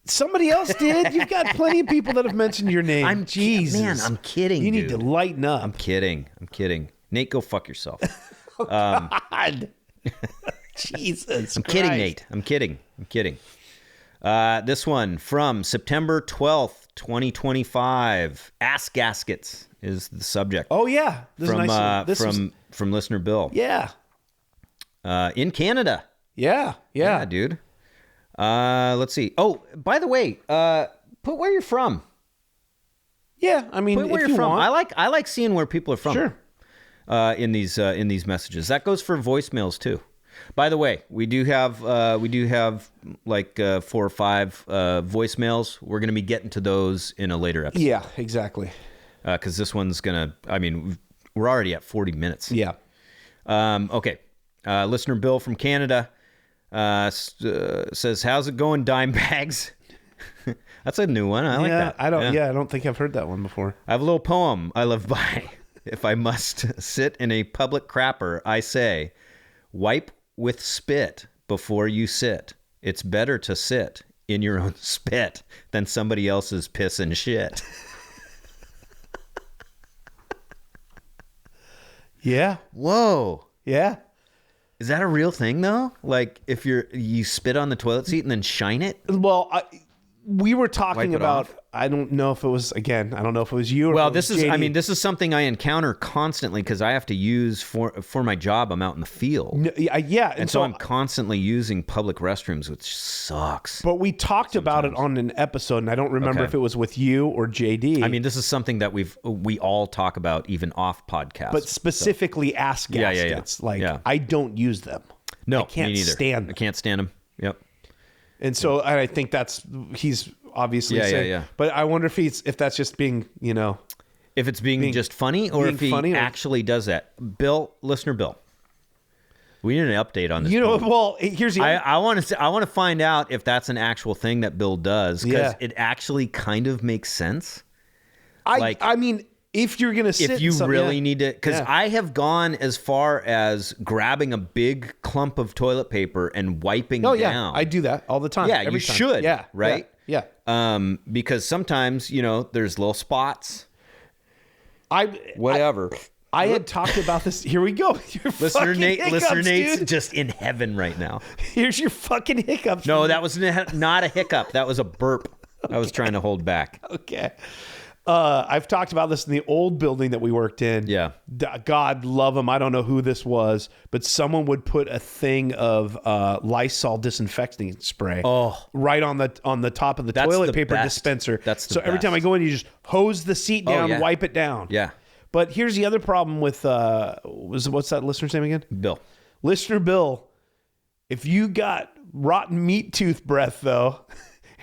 Somebody else did. You've got plenty of people that have mentioned your name. Jesus. Man, I'm kidding. You need to lighten up. I'm kidding. Nate, go fuck yourself. God. Jesus. I'm kidding, Nate. I'm kidding. This one from September 12th, 2025. Ass gaskets is the subject. Oh yeah. From listener Bill. Yeah. In Canada. Yeah. Dude. Let's see. Oh, by the way, put where you're from. Yeah, I mean, put where you're from. I like seeing where people are from. Sure. In these messages. That goes for voicemails too. By the way, we do have like 4 or 5 voicemails. We're gonna be getting to those in a later episode. Yeah, exactly. Because this one's gonna. I mean, we're already at 40 minutes. Yeah. Okay. Listener Bill from Canada. Says, how's it going, dime bags? That's a new one. I like that. I don't think I've heard that one before. I have a little poem I live by. If I must sit in a public crapper, I say, wipe with spit before you sit. It's better to sit in your own spit than somebody else's piss and shit. Yeah. Whoa. Yeah. Is that a real thing though? Like if you spit on the toilet seat and then shine it? Well, we were talking about off? I don't know if it was you or well, if it was this is JD. This is something I encounter constantly because I have to use for my job. I'm out in the field. Yeah, and so I'm constantly using public restrooms, which sucks. But we talked about it on an episode, and I don't remember if it was with you or JD. I mean, this is something that we all talk about even off podcasts. But specifically ass gaskets. I don't use them. No, I can't me neither. stand them. I can't stand them. Yep. And so I think he's obviously saying. Yeah. But I wonder if that's just being, if it's being just funny or if he actually does that. Listener Bill. We need an update on this. Well, here's the I want to find out if that's an actual thing that Bill does because it actually kind of makes sense. I mean, if you're gonna sit, if you really need to, because I have gone as far as grabbing a big clump of toilet paper and wiping down. Yeah, I do that all the time. Yeah, every you time. should. Yeah, right. Yeah. Because sometimes there's little spots. Whatever. I had talked about this. Here we go. Listener Nate's just in heaven right now. Here's your fucking hiccups. No, that was not a hiccup. That was a burp. Okay. I was trying to hold back. Okay. I've talked about this in the old building that we worked in. Yeah. God love them. I don't know who this was, but someone would put a thing of Lysol disinfecting spray right on the top of the toilet paper dispenser. So every time I go in, you just hose the seat down, wipe it down. Yeah. But here's the other problem with what's that listener's name again? Bill. Listener Bill. If you got rotten meat tooth breath though,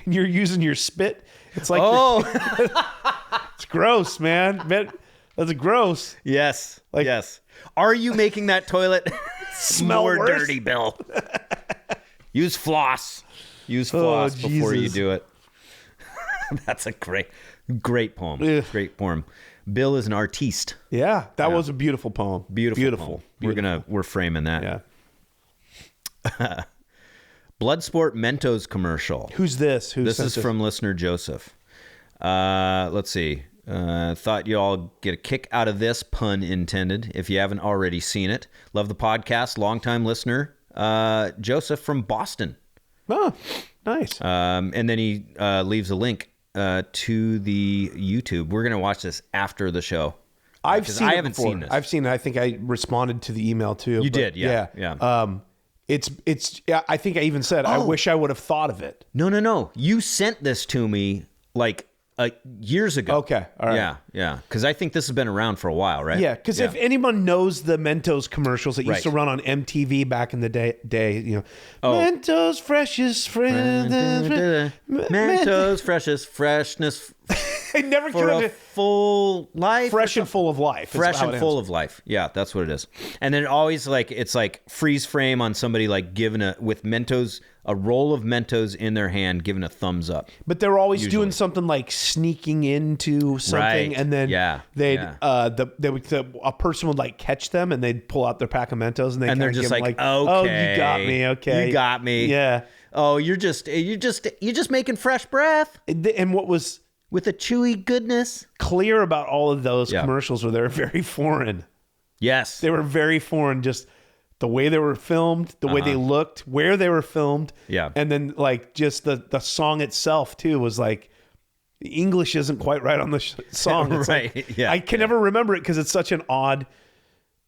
and you're using your spit, it's like it's gross, man. That's gross. Yes. Yes. Are you making that toilet smell more worse? dirty, Bill? Use floss. Use floss before you do it. That's a great poem. Ugh. Great poem. Bill is an artiste. Yeah, that was a beautiful poem. Beautiful. We're framing that. Yeah. Bloodsport Mentos commercial. Who's this? This is from listener Joseph. Let's see. Thought you all get a kick out of this, pun intended, if you haven't already seen it. Love the podcast. Longtime listener, Joseph from Boston. Oh, nice. And then he leaves a link to the YouTube. We're gonna watch this after the show. I haven't seen this. I've seen it. I think I responded to the email too. You did, yeah. It's. Yeah, I think I even said I wish I would have thought of it. No. You sent this to me like years ago. Okay, all right. Yeah. Because I think this has been around for a while, right? Yeah, because if anyone knows the Mentos commercials that used to run on MTV back in the day, you know, Mentos freshest friend, Mentos freshest freshness. I never for a full life. Fresh and full of life. Fresh and full of life. Yeah, that's what it is. And then always it's like freeze frame on somebody like giving with Mentos, a roll of Mentos in their hand, giving a thumbs up. But they're always doing something like sneaking into something, and then a person would like catch them, and they'd pull out their pack of Mentos, and they're just like, oh, you got me, okay, you got me, yeah. Oh, you're just making fresh breath, and what was with a chewy goodness clear about all of those commercials were they're very foreign. Yes, they were very foreign. Just the way they were filmed, the way they looked, where they were filmed. Yeah. And then like just the song itself too was like, the English isn't quite right on the song. It's right. Like, I can never remember it because it's such an odd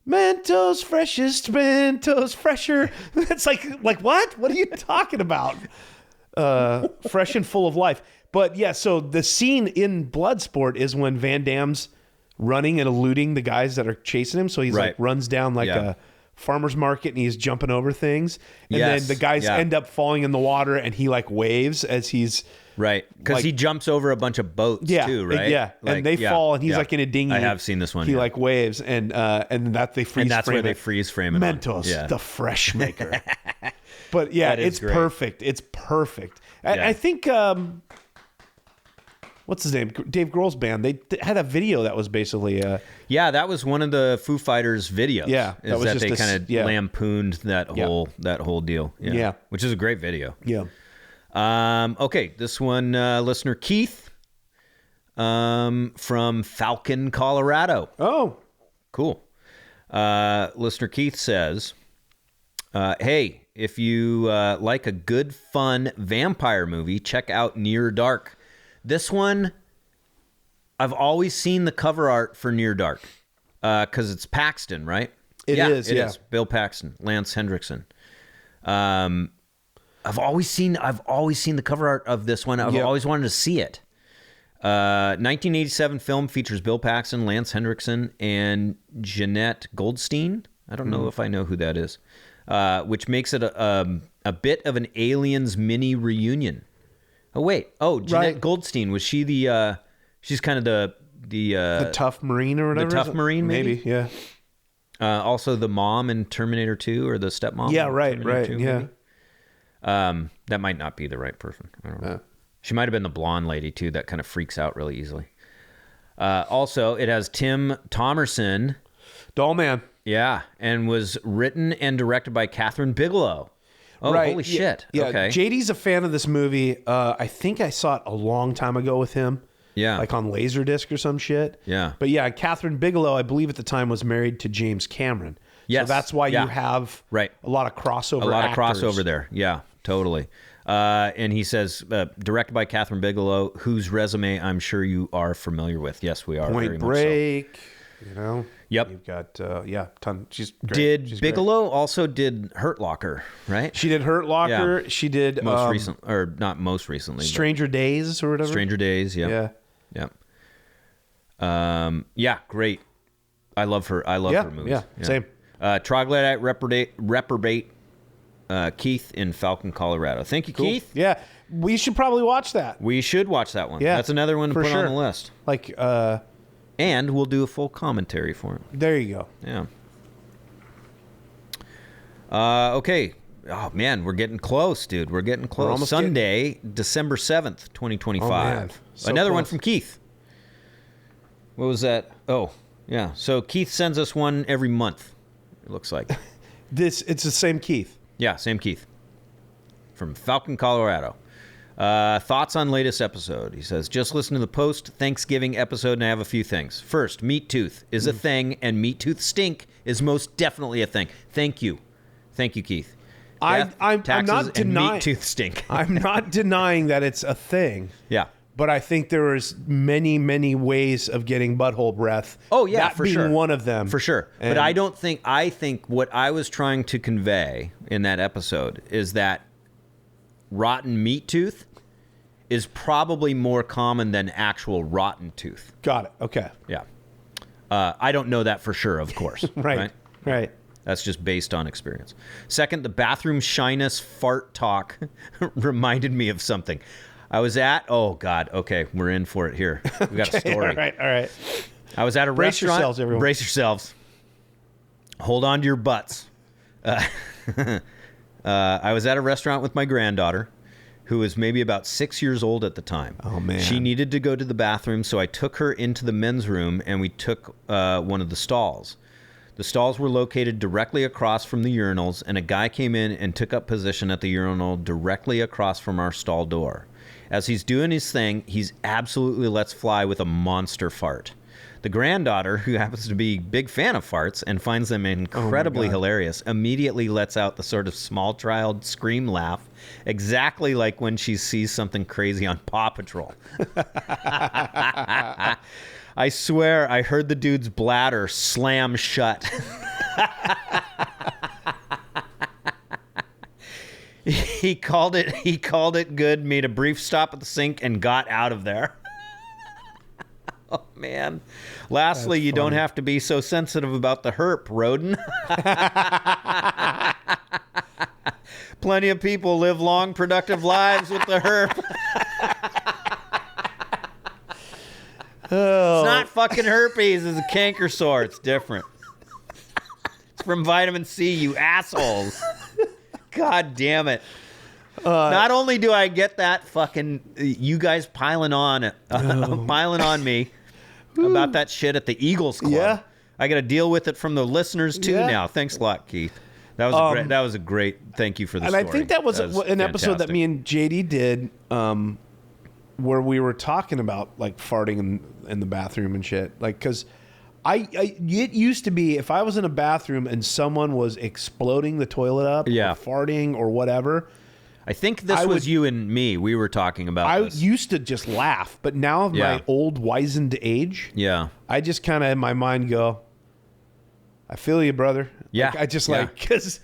Mentos freshest, Mentos fresher. It's like what? What are you talking about? Fresh and full of life. But yeah, so the scene in Bloodsport is when Van Damme's running and eluding the guys that are chasing him. So he's like runs down like a farmer's market and he's jumping over things. And then the guys end up falling in the water and he like waves as he's right. Because like, he jumps over a bunch of boats too, right? Yeah. Like, and they fall and he's like in a dinghy. I have seen this one. He like waves and that they freeze frame. And that's where they freeze frame it. Mentos, the fresh maker. But yeah, it's great. Perfect. It's perfect. I think what's his name? Dave Grohl's band. They had a video that was basically that was one of the Foo Fighters videos. Yeah, that they kind of lampooned that whole deal. Yeah, which is a great video. Yeah. Okay, this one listener Keith from Falcon, Colorado. Oh, cool. Listener Keith says, "Hey, if you like a good, fun vampire movie, check out Near Dark." This one, I've always seen the cover art for Near Dark because it's Paxton, right? It is. Bill Paxton, Lance Hendrickson. I've always seen the cover art of this one. I've always wanted to see it. 1987 film features Bill Paxton, Lance Hendrickson, and Jeanette Goldstein. I don't know if I know who that is, which makes it a bit of an Aliens mini reunion. Oh wait! Oh, Jeanette Goldstein, was she the? She's kind of the tough Marine or whatever. The tough Marine, maybe. Yeah. Also, the mom in Terminator 2 or the stepmom. Yeah, right. 2, yeah. That might not be the right person. I don't know. She might have been the blonde lady too. That kind of freaks out really easily. Also, it has Tim Thomerson, Dollman. Yeah, and was written and directed by Catherine Bigelow. Oh, holy shit. Yeah. Okay. JD's a fan of this movie. I think I saw it a long time ago with him. Yeah. Like on Laserdisc or some shit. Yeah. But yeah, Catherine Bigelow, I believe at the time, was married to James Cameron. Yes. So that's why you have a lot of crossover. A lot actors. of crossover there. Yeah, totally. And he says, directed by Catherine Bigelow, whose resume I'm sure you are familiar with. Yes, we are. Point Break. You know. Yep. You've got ton. She's great. Did Bigelow also did Hurt Locker, right? She did Hurt Locker. Yeah. She did not most recently. Stranger Days or whatever. Stranger Days. Yeah. Yeah. Great. I love her. I love her movies. Yeah. Same. Troglodyte Reprobate. Keith in Falcon, Colorado. Thank you, Keith. Yeah, we should probably watch that. We should watch that one. Yeah, that's another one to put on the list. Like, and we'll do a full commentary for it. There you go. Yeah. Okay. Oh man, we're getting close, dude. We're getting close. Sunday, December 7th, 2025. Another one from Keith. What was that? Oh, yeah. So Keith sends us one every month. It looks like. It's the same Keith. Yeah, same Keith. From Falcon, Colorado. Thoughts on latest episode. He says, just listen to the post-Thanksgiving episode and I have a few things. First, meat tooth is a thing and meat tooth stink is most definitely a thing. Thank you. Thank you, Keith. I'm not denying meat tooth stink. I'm not denying that it's a thing. Yeah. but I think there is many, many ways of getting butthole breath. Oh, yeah, that for being sure. one of them. For sure. And But I think what I was trying to convey in that episode is that rotten meat tooth is probably more common than actual rotten tooth. Got it. Okay. Yeah. I don't know that for sure, of course. Right. That's just based on experience. Second, the bathroom shyness fart talk reminded me of something. I was at, oh God, okay, we're in for it here. We got a story. All right. I was at a Brace restaurant. yourselves, everyone. Brace yourselves. Hold on to your butts. I was at a restaurant with my granddaughter, who was maybe about 6 years old at the time. Oh, man. She needed to go to the bathroom, so I took her into the men's room, and we took one of the stalls. The stalls were located directly across from the urinals, and a guy came in and took up position at the urinal directly across from our stall door. As he's doing his thing, he's absolutely lets fly with a monster fart. The granddaughter, who happens to be a big fan of farts and finds them incredibly hilarious, immediately lets out the sort of small child scream laugh, exactly like when she sees something crazy on Paw Patrol. I swear I heard the dude's bladder slam shut. He called it good, made a brief stop at the sink, and got out of there. Oh, man. Lastly, you don't have to be so sensitive about the herp, Roden. Plenty of people live long, productive lives with the herp. It's not fucking herpes. It's a canker sore. It's different. It's from vitamin C, you assholes. God damn it. Not only do I get that fucking you guys piling on me about that shit at the Eagles Club. Yeah. I got to deal with it from the listeners too now. Thanks a lot, Keith. That was a great thank you for the and story. I think that was an episode that me and JD did where we were talking about like farting in the bathroom and shit. Like, because it used to be if I was in a bathroom and someone was exploding the toilet up, or farting or whatever. I think this was you and me. We were talking about this. Used to just laugh, but now of my old wizened age, I just kind of in my mind go, I feel you, brother. Yeah. Like, I just because,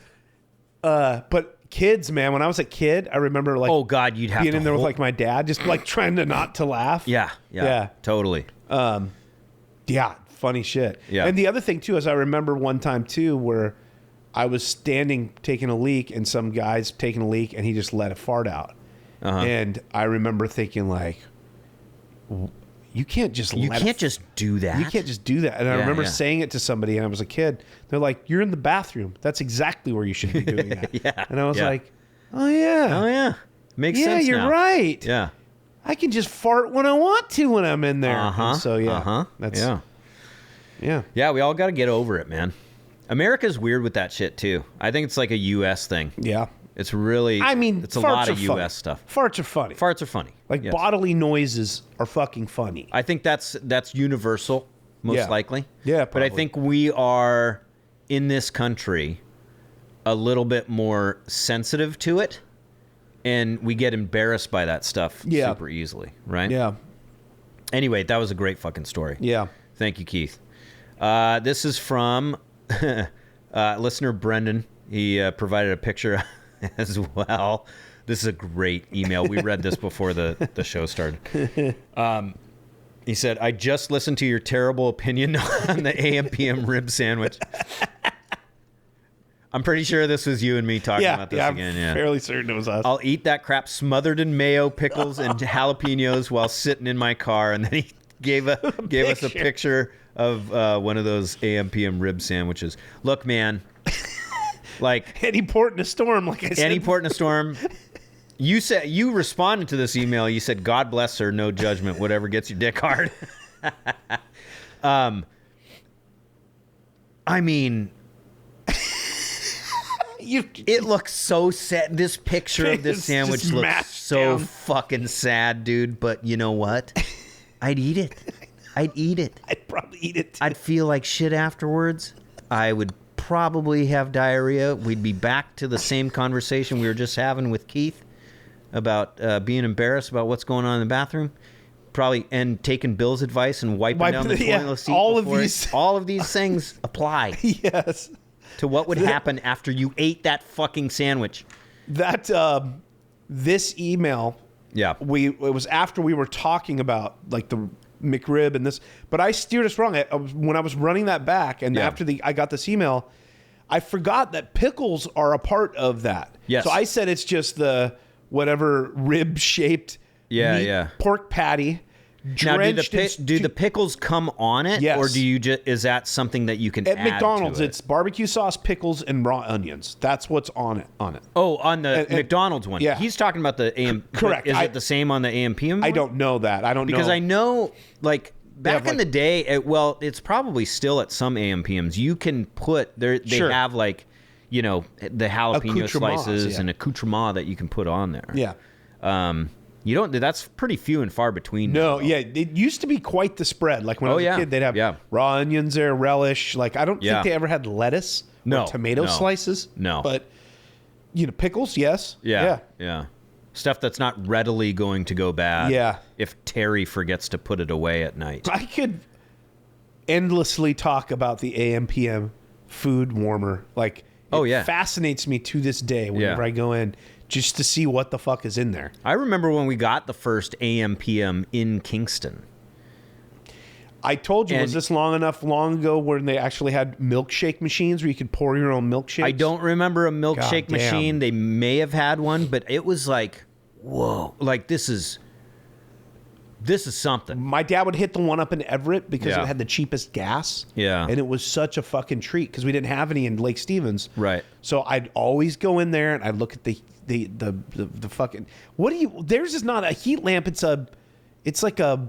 but kids, man, when I was a kid, I remember like, oh God, you'd have being to in there with like my dad, just like trying to not to laugh. Yeah. Totally. Yeah. Funny shit. Yeah. And the other thing too is I remember one time too where I was standing taking a leak and some guy's taking a leak and he just let a fart out. And I remember thinking like, you can't just do that. You can't just do that. And I remember saying it to somebody and I was a kid. They're like, you're in the bathroom. That's exactly where you should be doing that. And I was like, oh yeah. Makes sense you're now. right. Yeah. I can just fart when I want to when I'm in there. And so that's Yeah, we all got to get over it, man. America's weird with that shit too. I think it's like a U.S. thing. Yeah. It's really, it's a lot of U.S. stuff. Farts are funny. Farts are funny. Like bodily noises are fucking funny. I think that's universal, most likely. Yeah, probably. But I think we are, in this country, a little bit more sensitive to it. And we get embarrassed by that stuff super easily, right? Yeah. Anyway, that was a great fucking story. Yeah. Thank you, Keith. This is from listener Brendan. He provided a picture as well. This is a great email. We read this before the show started. He said, I just listened to your terrible opinion on the AM/PM rib sandwich. I'm pretty sure this was you and me talking about this again. I'm fairly certain it was us. I'll eat that crap smothered in mayo, pickles, and jalapenos while sitting in my car. And then he gave us a picture of one of those AM/PM rib sandwiches. Look, man, like any port in a storm, like I said. Any port in a storm. You responded to this email. You said, "God bless her, no judgment. Whatever gets your dick hard." I mean. It looks so sad. This picture of this sandwich looks so fucking sad, dude. But you know what? I'd eat it. I'd probably eat it too. I'd feel like shit afterwards. I would probably have diarrhea. We'd be back to the same conversation we were just having with Keith about being embarrassed about what's going on in the bathroom. probably and taking Bill's advice and wiping down the toilet seat. All of these things apply. Yes. To what would happen after you ate that fucking sandwich. That this email. Yeah. It was after we were talking about like the McRib and this, but I steered us wrong. When I was running that back, and after I got this email, I forgot that pickles are a part of that. Yes. So I said it's just the whatever rib shaped pork patty. Now, do the pickles come on it, yes. or do you is that something that you can at add McDonald's? to it? It's barbecue sauce, pickles, and raw onions. That's what's on it. Oh, on the McDonald's one. Yeah, he's talking about the AM. Correct. Is it the same on the AMPM one? I don't know that. I don't know because I know like back in the day. It's probably still at some AMPMs. You can put they have like the jalapeno slices and accoutrement that you can put on there. Yeah. You don't. That's pretty few and far between. No, it used to be quite the spread. Like when I was a kid, they'd have raw onions there, relish. Like I don't think they ever had lettuce or tomato slices. No, but pickles, yes. Yeah. Stuff that's not readily going to go bad. Yeah. If Terry forgets to put it away at night. I could endlessly talk about the AMPM food warmer. Like it fascinates me to this day whenever I go in. Just to see what the fuck is in there. I remember when we got the first AMPM in Kingston. I told you, was this long ago when they actually had milkshake machines where you could pour your own milkshakes? I don't remember a milkshake machine. They may have had one, but it was like, whoa, like this is something. My dad would hit the one up in Everett because it had the cheapest gas. Yeah. And it was such a fucking treat because we didn't have any in Lake Stevens. Right. So I'd always go in there and I'd look at the fucking, theirs is not a heat lamp. It's like a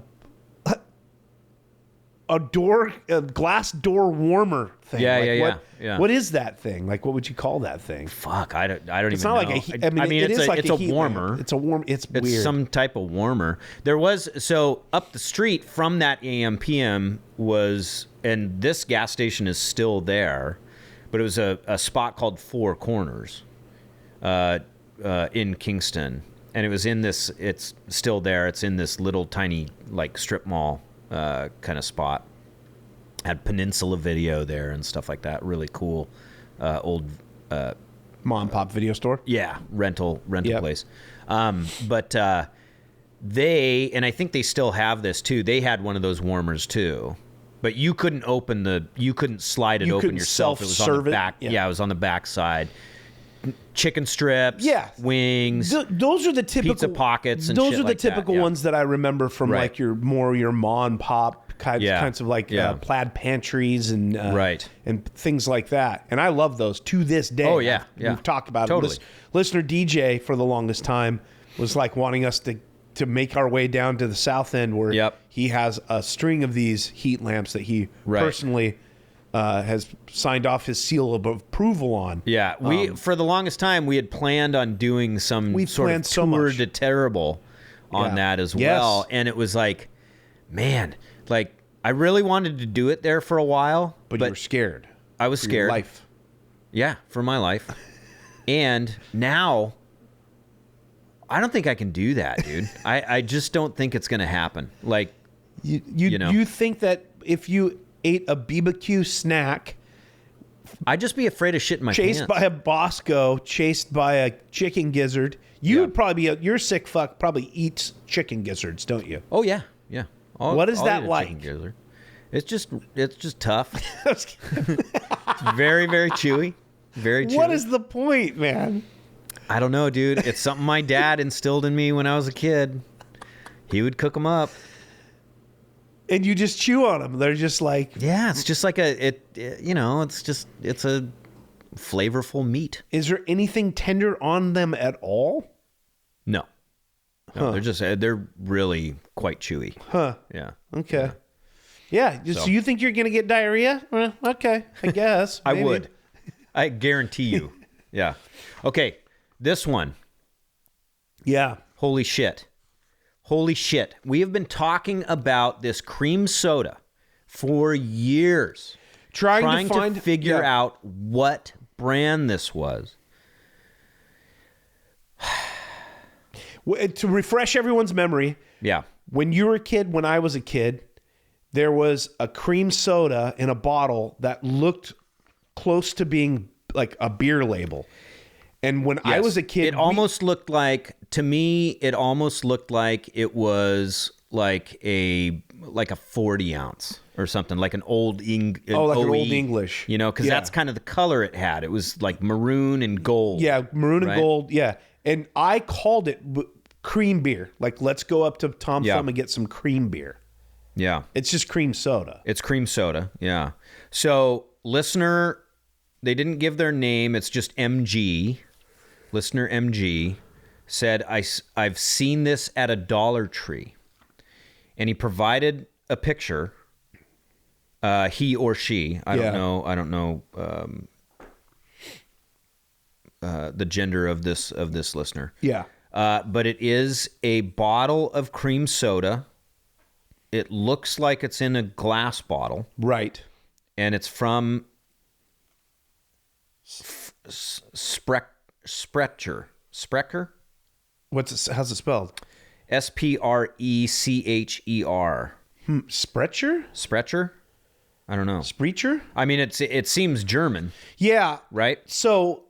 glass door warmer thing. Yeah. What is that thing? Like, what would you call that thing? Fuck, I don't even know. It's not like a heat. I mean, it's a warmer. Lamp. It's weird. It's some type of warmer. There was, so up the street from that AMPM was, and this gas station is still there, but it was a spot called Four Corners in Kingston. And it was in this, it's still there. It's in this little tiny like strip mall kind of spot. Had Peninsula Video there and stuff like that. Really cool old mom and pop video store. Yeah, rental place. But they, and I think they still have this too. They had one of those warmers too, but you couldn't slide it open yourself. It was on the back. Yeah, it was on the back side. Chicken strips, wings. Those are the typical pizza pockets. And those shit are the like typical that, ones that I remember from like your mom and pop kinds of like plaid pantries and and things like that. And I love those to this day. Oh yeah, we've talked about totally. it. Listener DJ for the longest time was like wanting us to make our way down to the south end where he has a string of these heat lamps that he personally has signed off his seal of approval on. Yeah, we for the longest time we had planned on doing some sort of tour de terrible on that as well, and it was like, man, like I really wanted to do it there for a while, but you were scared. I was scared. Your life. Yeah, for my life. And now I don't think I can do that, dude. I just don't think it's going to happen. Like you think that if you ate a BBQ snack, I'd just be afraid of shitting my pants. Chased by a Bosco, chased by a chicken gizzard, you would probably be you're sick fuck probably eats chicken gizzards, don't you? Oh yeah. What is that like? It's just tough. It's very, very chewy. Very chewy. What is the point, man? I don't know, dude. It's something my dad instilled in me when I was a kid. He would cook them up. And you just chew on them. They're just like... Yeah, it's just like it's a flavorful meat. Is there anything tender on them at all? No. They're really quite chewy. Huh. Yeah. Okay. Yeah. So you think you're going to get diarrhea? Well, okay. I guess. I would. I guarantee you. Yeah. Okay. This one. Yeah. Holy shit. We have been talking about this cream soda for years. Trying to figure out what brand this was. To refresh everyone's memory. Yeah. When you were a kid, when I was a kid, there was a cream soda in a bottle that looked close to being like a beer label. And when I was a kid, it almost looked like, to me, it almost looked like it was like a 40 ounce or something, like an old like an old English, you know, because that's kind of the color it had. It was like maroon and gold. Yeah, maroon and gold. Yeah, and I called it cream beer. Like, let's go up to Tom Thumb and get some cream beer. Yeah, it's just cream soda. It's cream soda. Yeah. So listener, they didn't give their name. It's just MG. Listener MG said, I've seen this at a Dollar Tree. And he provided a picture. He or she, I don't know the gender of this listener. Yeah. But it is a bottle of cream soda. It looks like it's in a glass bottle. Right. And it's from Sprecher. How's it spelled? Sprecher. Sprecher? Sprecher? I don't know. Sprecher? I mean, it seems German. Yeah. Right? So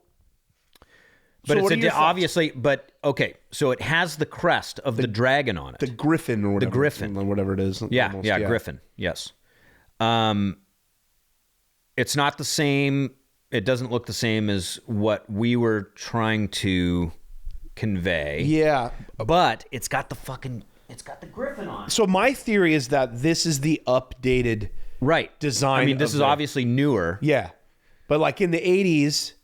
but it's obviously, but okay. So it has the crest of the dragon on it. The griffin or whatever. The griffin. Or whatever it is. Yeah, almost, yeah, griffin. Yes. It's not the same. It doesn't look the same as what we were trying to convey. Yeah. But it's got the griffin on it. So my theory is that this is the updated design. I mean, this is obviously newer. Yeah. But like in the 80s,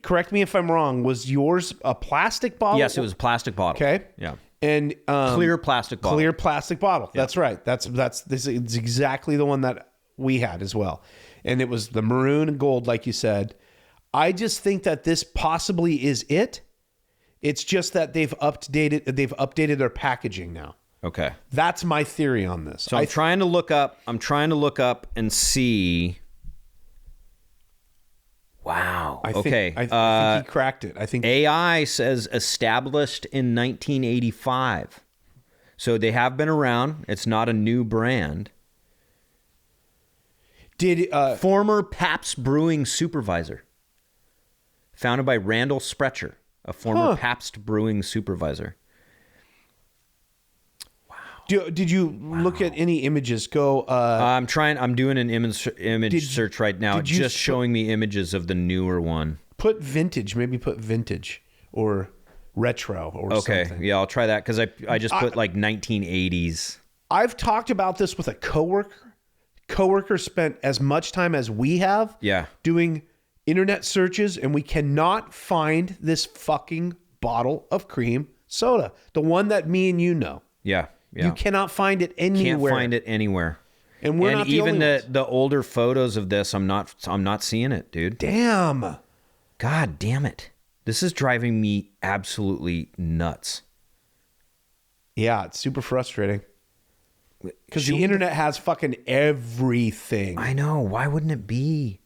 correct me if I'm wrong, was yours a plastic bottle? Yes, it was a plastic bottle. Okay. Yeah. And clear plastic bottle. Clear plastic bottle. Yeah. That's right. This is exactly the one that we had as well. And it was the maroon and gold, like you said. I just think that this possibly is it. It's just that they've updated their packaging now. Okay. That's my theory on this. So I'm trying to look up and see. Wow. I think he cracked it. I think AI says established in 1985. So they have been around. It's not a new brand. Former Pabst Brewing supervisor. Founded by Randall Sprecher, a former Pabst Brewing supervisor. Wow. Did you look at any images? I'm doing an image search right now. It's just showing me images of the newer one. Put vintage, maybe put vintage or retro or something. Okay, yeah, I'll try that because I just put like 1980s. I've talked about this with a coworker. Coworker spent as much time as we have doing internet searches, and we cannot find this fucking bottle of cream soda. The one that me and you know. Yeah. You cannot find it anywhere. Can't find it anywhere. And we're not the only ones. Even the older photos of this, I'm not seeing it, dude. Damn. God damn it. This is driving me absolutely nuts. Yeah, it's super frustrating. Because the internet has fucking everything. I know. Why wouldn't it be?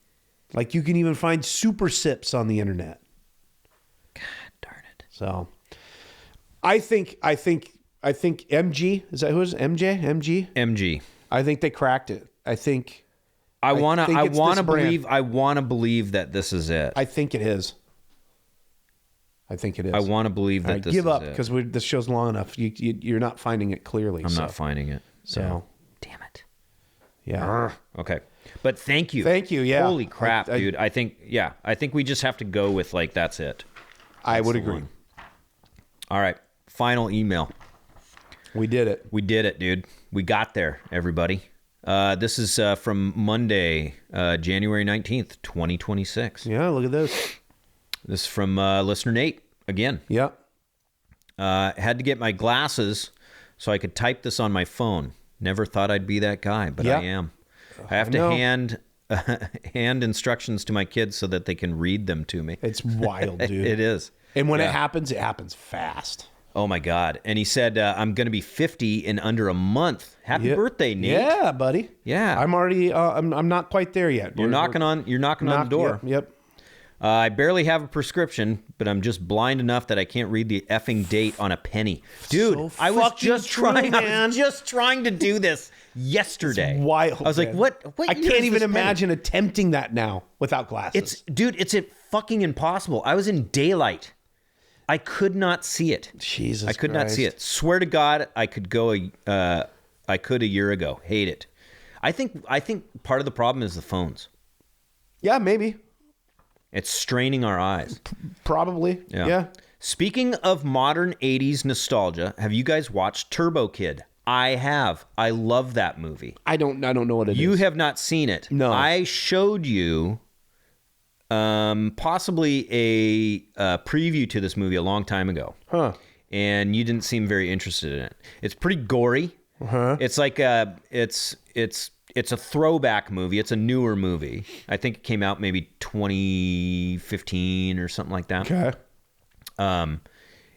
Like, you can even find super sips on the internet. God darn it. So, I think MG, is that who is it? MG? MG. I think they cracked it. I want to believe that this is it. I think it is. I want to believe that this is it. Give up, because this show's long enough. You're not finding it clearly. I'm not finding it. So, damn it. Yeah. Okay. But thank you. Thank you. Yeah. Holy crap, dude. I think we just have to go with like, that's it. I would agree. All right. Final email. We did it. We did it, dude. We got there, everybody. This is from Monday, January 19th, 2026. Yeah, look at this. This is from listener Nate again. Yeah. Had to get my glasses so I could type this on my phone. Never thought I'd be that guy, but I am. I have to hand instructions to my kids so that they can read them to me. It's wild, dude. It is. And when it happens fast. Oh my God. And he said, I'm going to be 50 in under a month. Happy birthday, Nate. Yeah, buddy. Yeah. I'm already, I'm not quite there yet. You're knocking on the door. Yep. I barely have a prescription, but I'm just blind enough that I can't read the effing date on a penny. Dude, So I was fucking just true, trying. man. I was just trying to do this yesterday. It's wild. I was like, man. what I year can't is even this penny? imagine attempting that now without glasses. It's fucking impossible. I was in daylight. I could not see it. Jesus I could not see it. Swear to God, I could a year ago. Hate it. I think part of the problem is the phones. Yeah, maybe. It's straining our eyes. Probably. Yeah. Speaking of modern 80s nostalgia, have you guys watched Turbo Kid? I have. I love that movie. I don't know what it is. You have not seen it. No. I showed you possibly a preview to this movie a long time ago. Huh. And you didn't seem very interested in it. It's pretty gory. Uh-huh. It's like it's a throwback movie. It's a newer movie. I think it came out maybe 2015 or something like that. Okay.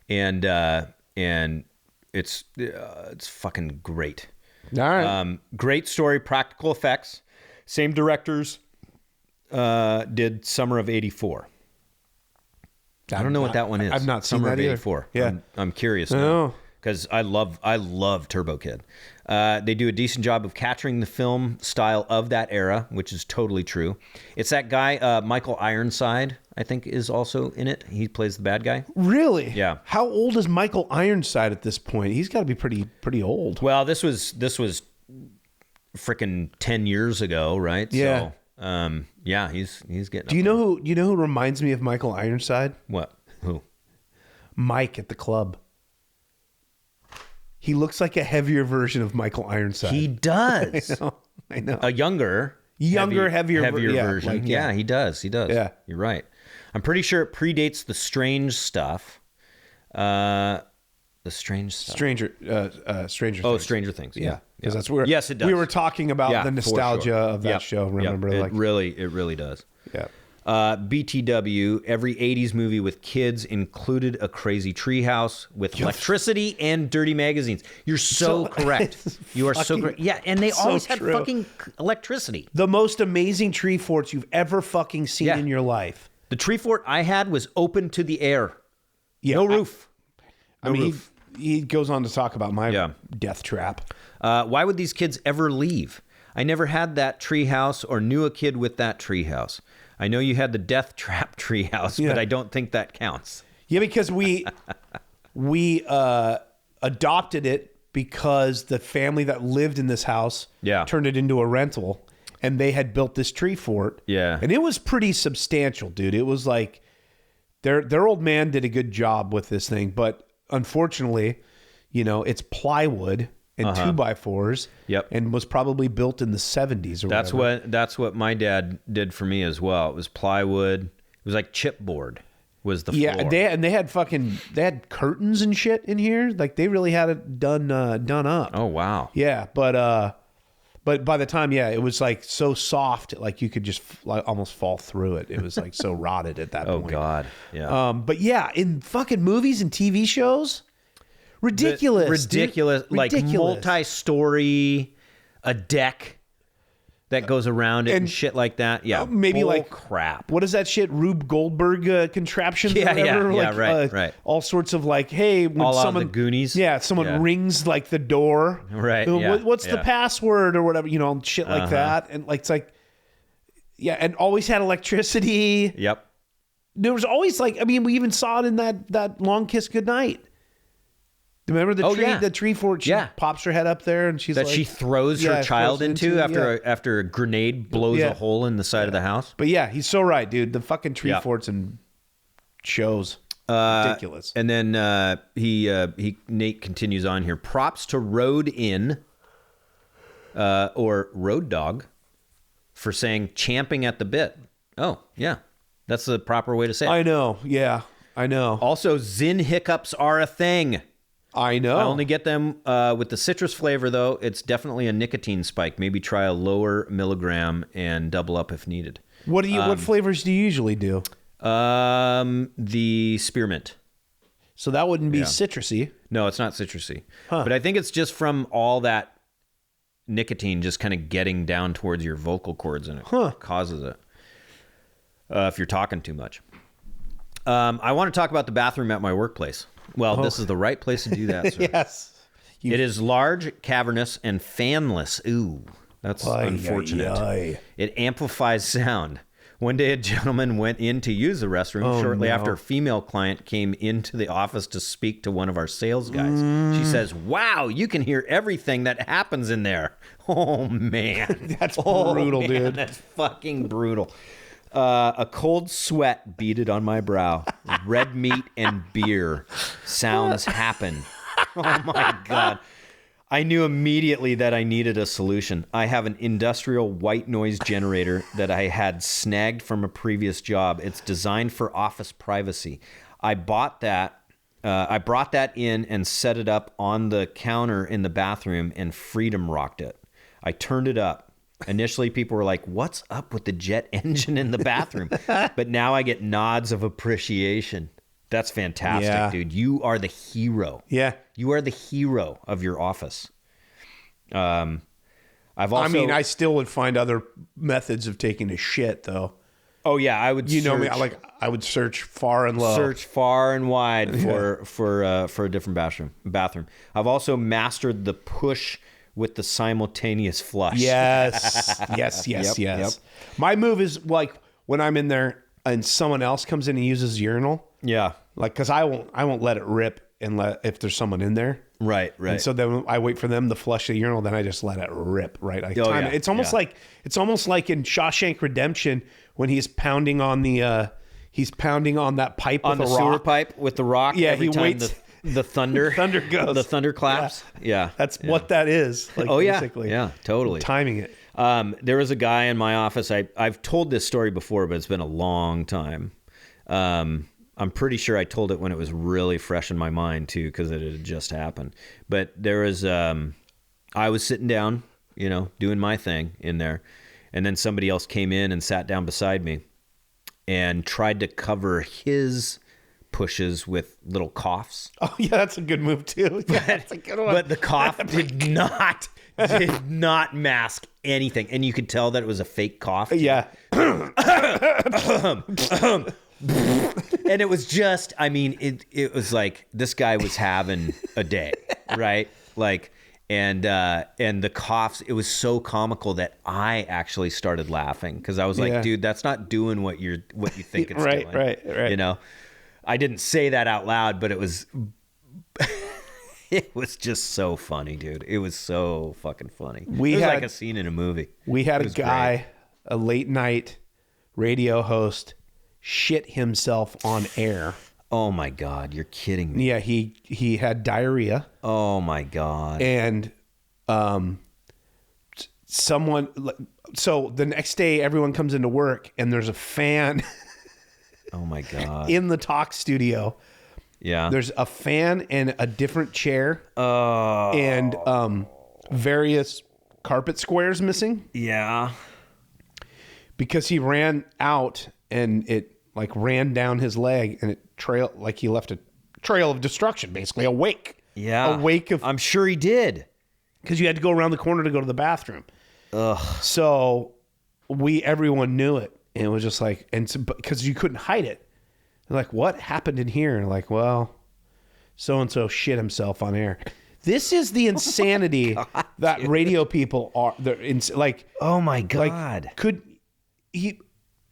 And it's fucking great. All right. Great story, practical effects. Same directors did Summer of '84. I don't know what that one is. I've not seen Summer that of either. '84. Yeah. I'm curious I now. know. Because I love Turbo Kid. They do a decent job of capturing the film style of that era, which is totally true. It's that guy, Michael Ironside, I think, is also in it. He plays the bad guy. Really? Yeah. How old is Michael Ironside at this point? He's got to be pretty old. Well, this was freaking 10 years ago, right? Yeah. So, yeah, he's getting. Do you know who reminds me of Michael Ironside? What? Who? Mike at the club. He looks like a heavier version of Michael Ironside. He does. I know. A younger, heavier version. like, yeah, he does. Yeah. You're right. I'm pretty sure it predates the strange stuff. The strange stuff. Stranger Things. Stranger Things. Yeah, because that's where. Yes, it does. We were talking about Yeah, the for nostalgia sure. of that Yep. show. Yep. Remember, It like really does. yeah. BTW, every 80s movie with kids included a crazy treehouse with electricity and dirty magazines. You're so correct. You are so correct. Yeah, and they so always had true. fucking electricity. The most amazing tree forts you've ever fucking seen Yeah. in your life. The tree fort I had was open to the air. Yeah, No roof. I mean, he goes on to talk about my death trap. Why would these kids ever leave? I never had that tree house or knew a kid with that tree house. I know you had the death trap tree house, but I don't think that counts. Yeah, because we adopted it because the family that lived in this house turned it into a rental, and they had built this tree fort. Yeah. And it was pretty substantial, dude. It was like their old man did a good job with this thing, but unfortunately, it's plywood and 2x4s. Yep. And was probably built in the 70s or whatever. That's what my dad did for me as well. It was plywood. It was like chipboard was the floor. Yeah, they had curtains and shit in here. Like they really had it done up. Oh wow. Yeah, but by the time it was like so soft, like you could just almost fall through it. It was like so rotted at that point. Oh god. Yeah. But yeah, in fucking movies and TV shows, ridiculous. Ridiculous. Dude. Like multi-story, a deck that goes around it and shit like that. Yeah. Maybe bull like crap. What is that shit? Rube Goldberg contraptions? Yeah, or whatever? yeah, Like, right. All sorts of like, hey, when All out of someone the Goonies? yeah, someone Yeah. rings like the door, Right, What's the yeah. password or whatever? Shit like that, and like it's like, yeah, and always had electricity. Yep. There was always like, I mean, we even saw it in that Long Kiss Goodnight. Remember the tree? yeah. The tree fort. She pops her head up there, and she's That like, she throws her child throws into it, after a grenade blows a hole in the side of the house. But yeah, he's so right, dude. The fucking tree forts and shows ridiculous. And then Nate continues on here. Props to Roden or Road Dog for saying champing at the bit. Oh yeah, that's the proper way to say it. I know. Yeah, I know. Also, Zin hiccups are a thing. I know. I only get them with the citrus flavor, though. It's definitely a nicotine spike. Maybe try a lower milligram and double up if needed. What flavors do you usually do? The spearmint. So that wouldn't be citrusy. No, it's not citrusy. But I think it's just from all that nicotine just kind of getting down towards your vocal cords and it causes it. if you're talking too much. I want to talk about the bathroom at my workplace. Well, this is the right place to do that, sir. Yes. It is large, cavernous, and fanless. Ooh, that's unfortunate. It amplifies sound. One day, a gentleman went in to use the restroom shortly after a female client came into the office to speak to one of our sales guys. She says, "Wow, you can hear everything that happens in there." Oh, man. That's brutal, man, dude. That's fucking brutal. A cold sweat beaded on my brow. Red meat and beer sounds happen. Oh, my God. I knew immediately that I needed a solution. I have an industrial white noise generator that I had snagged from a previous job. It's designed for office privacy. I bought that. I brought that in and set it up on the counter in the bathroom, and freedom rocked it. I turned it up. Initially, people were like, "What's up with the jet engine in the bathroom?" But now I get nods of appreciation. That's fantastic, dude. You are the hero. Yeah. You are the hero of your office. I've also... I mean, I still would find other methods of taking a shit, though. Oh, yeah. I would know me, I would search far and low. Search far and wide for a different bathroom. I've also mastered the push with the simultaneous flush. Yes. Yes. Yep. My move is like when I'm in there and someone else comes in and uses urinal. Yeah. Like, because I won't let it rip if there's someone in there. Right. And so then I wait for them to flush the urinal, then I just let it rip. Right. I time it. It's almost like in Shawshank Redemption when he's pounding on that pipe on with the a sewer rock. pipe with the rock. Yeah, every he time waits. the thunder goes. The thunder claps. Yeah. That's what that is. Like, basically. Yeah, totally. Timing it. There was a guy in my office. I've told this story before, but it's been a long time. I'm pretty sure I told it when it was really fresh in my mind too, because it had just happened. But there was, I was sitting down, doing my thing in there, and then somebody else came in and sat down beside me, and tried to cover his pushes with little coughs. Oh yeah, that's a good move too. Yeah, that's a good one. But the cough did not mask anything, and you could tell that it was a fake cough. Yeah. And it was just, I mean, it was like this guy was having a day, right? Like, and the coughs, it was so comical that I actually started laughing because I was like, dude, that's not doing what you think it's doing. Right. I didn't say that out loud, but it was just so funny, dude. It was so fucking funny. It was like a scene in a movie. We had a guy, a late night radio host, shit himself on air. Oh my God, you're kidding me. Yeah, he had diarrhea. Oh my God. And so the next day everyone comes into work and there's a fan oh my God. in the talk studio. Yeah. There's a fan and a different chair. And various carpet squares missing. Yeah. Because he ran out and it ran down his leg and he left a trail of destruction, basically a wake. Yeah. A wake of. I'm sure he did. Because you had to go around the corner to go to the bathroom. Ugh. So everyone knew it. And it was just like, because you couldn't hide it. They're like, what happened in here? And like, well, so-and-so shit himself on air. This is the insanity that radio people are. Like, oh my God. Like, he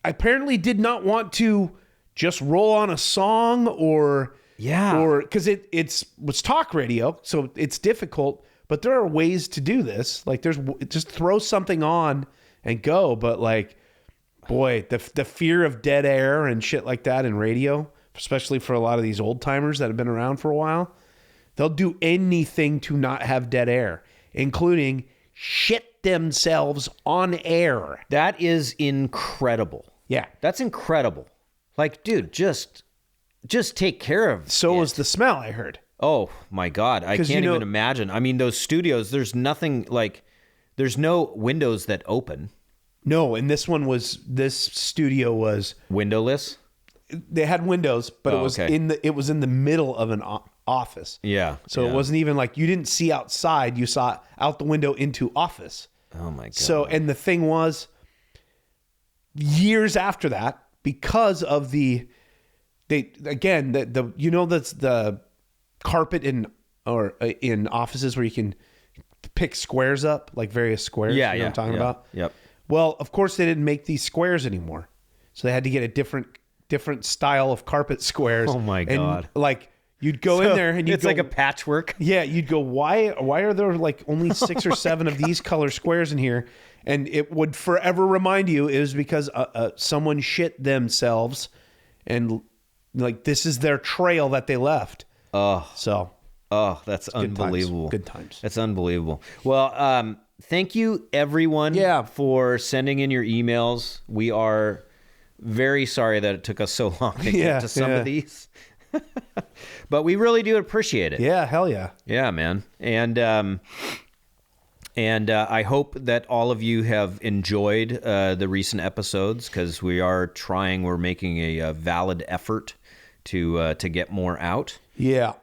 apparently did not want to just roll on a song or because it was talk radio, so it's difficult, but there are ways to do this. Like just throw something on and go. But like, boy, the fear of dead air and shit like that in radio, especially for a lot of these old timers that have been around for a while, they'll do anything to not have dead air, including shit themselves on air. That is incredible. Yeah. That's incredible. Like, dude, just take care of So was the smell, I heard. Oh my God. I can't even imagine. I mean, those studios, there's nothing there's no windows that open. No, and this studio was windowless. They had windows, but it was in the middle of an office. Yeah. So it wasn't even like you didn't see outside, you saw out the window into office. Oh my God. So, and the thing was, years after that, because of the that's the carpet in offices where you can pick squares up, like various squares. Yeah, you know what I'm talking about? Yep. Well, of course they didn't make these squares anymore. So they had to get a different style of carpet squares. Oh my God. And like you'd go in there and it's like a patchwork. Yeah, you'd go, why are there like only 6 or 7 of these color squares in here? And it would forever remind you it was because someone shit themselves, and like this is their trail that they left. That's unbelievable. Good times. That's unbelievable. Well, thank you everyone for sending in your emails. We are very sorry that it took us so long to get to some of these. But we really do appreciate it. Yeah, hell yeah. Yeah, man. And I hope that all of you have enjoyed the recent episodes, because we're making a valid effort to get more out. Yeah.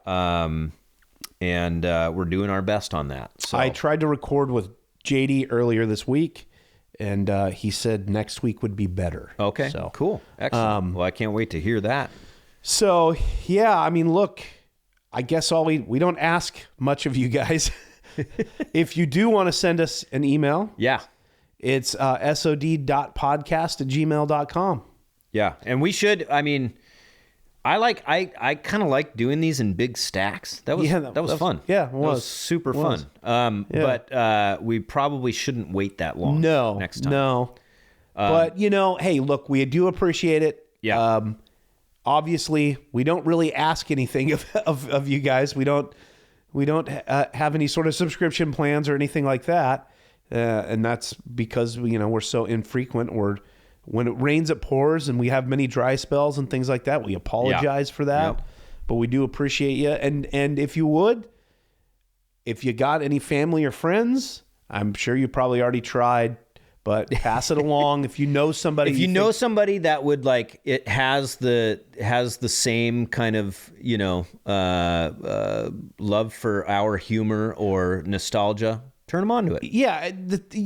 And we're doing our best on that. So I tried to record with JD earlier this week, and he said next week would be better. Okay, so cool. Excellent. Well, I can't wait to hear that. So, yeah, I mean, look, I guess we don't ask much of you guys. If you do want to send us an email, it's sod.podcast@gmail.com. Yeah, and we should, I mean, I kind of like doing these in big stacks. That was fun. Yeah, it was super fun. But we probably shouldn't wait that long. Next time. No. But hey, look, we do appreciate it. Yeah. Obviously, we don't really ask anything of you guys. We don't have any sort of subscription plans or anything like that, and that's because we're so infrequent. When it rains, it pours, and we have many dry spells and things like that. We apologize for that, but we do appreciate you. And if you got any family or friends, I'm sure you probably already tried, but pass it along. If you know somebody, somebody that would like, it has the same kind of love for our humor or nostalgia, turn them on to it. Yeah,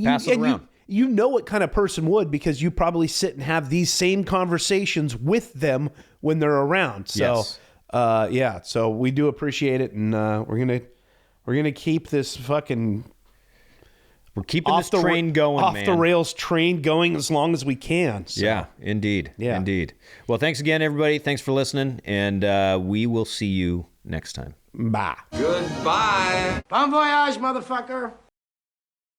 pass it around. You know what kind of person would, because you probably sit and have these same conversations with them when they're around. So, so we do appreciate it, and we're gonna keep this fucking. We're keeping this train going, off the rails train going as long as we can. So. Yeah, indeed. Yeah, indeed. Well, thanks again, everybody. Thanks for listening, and we will see you next time. Bye. Goodbye. Bon voyage, motherfucker.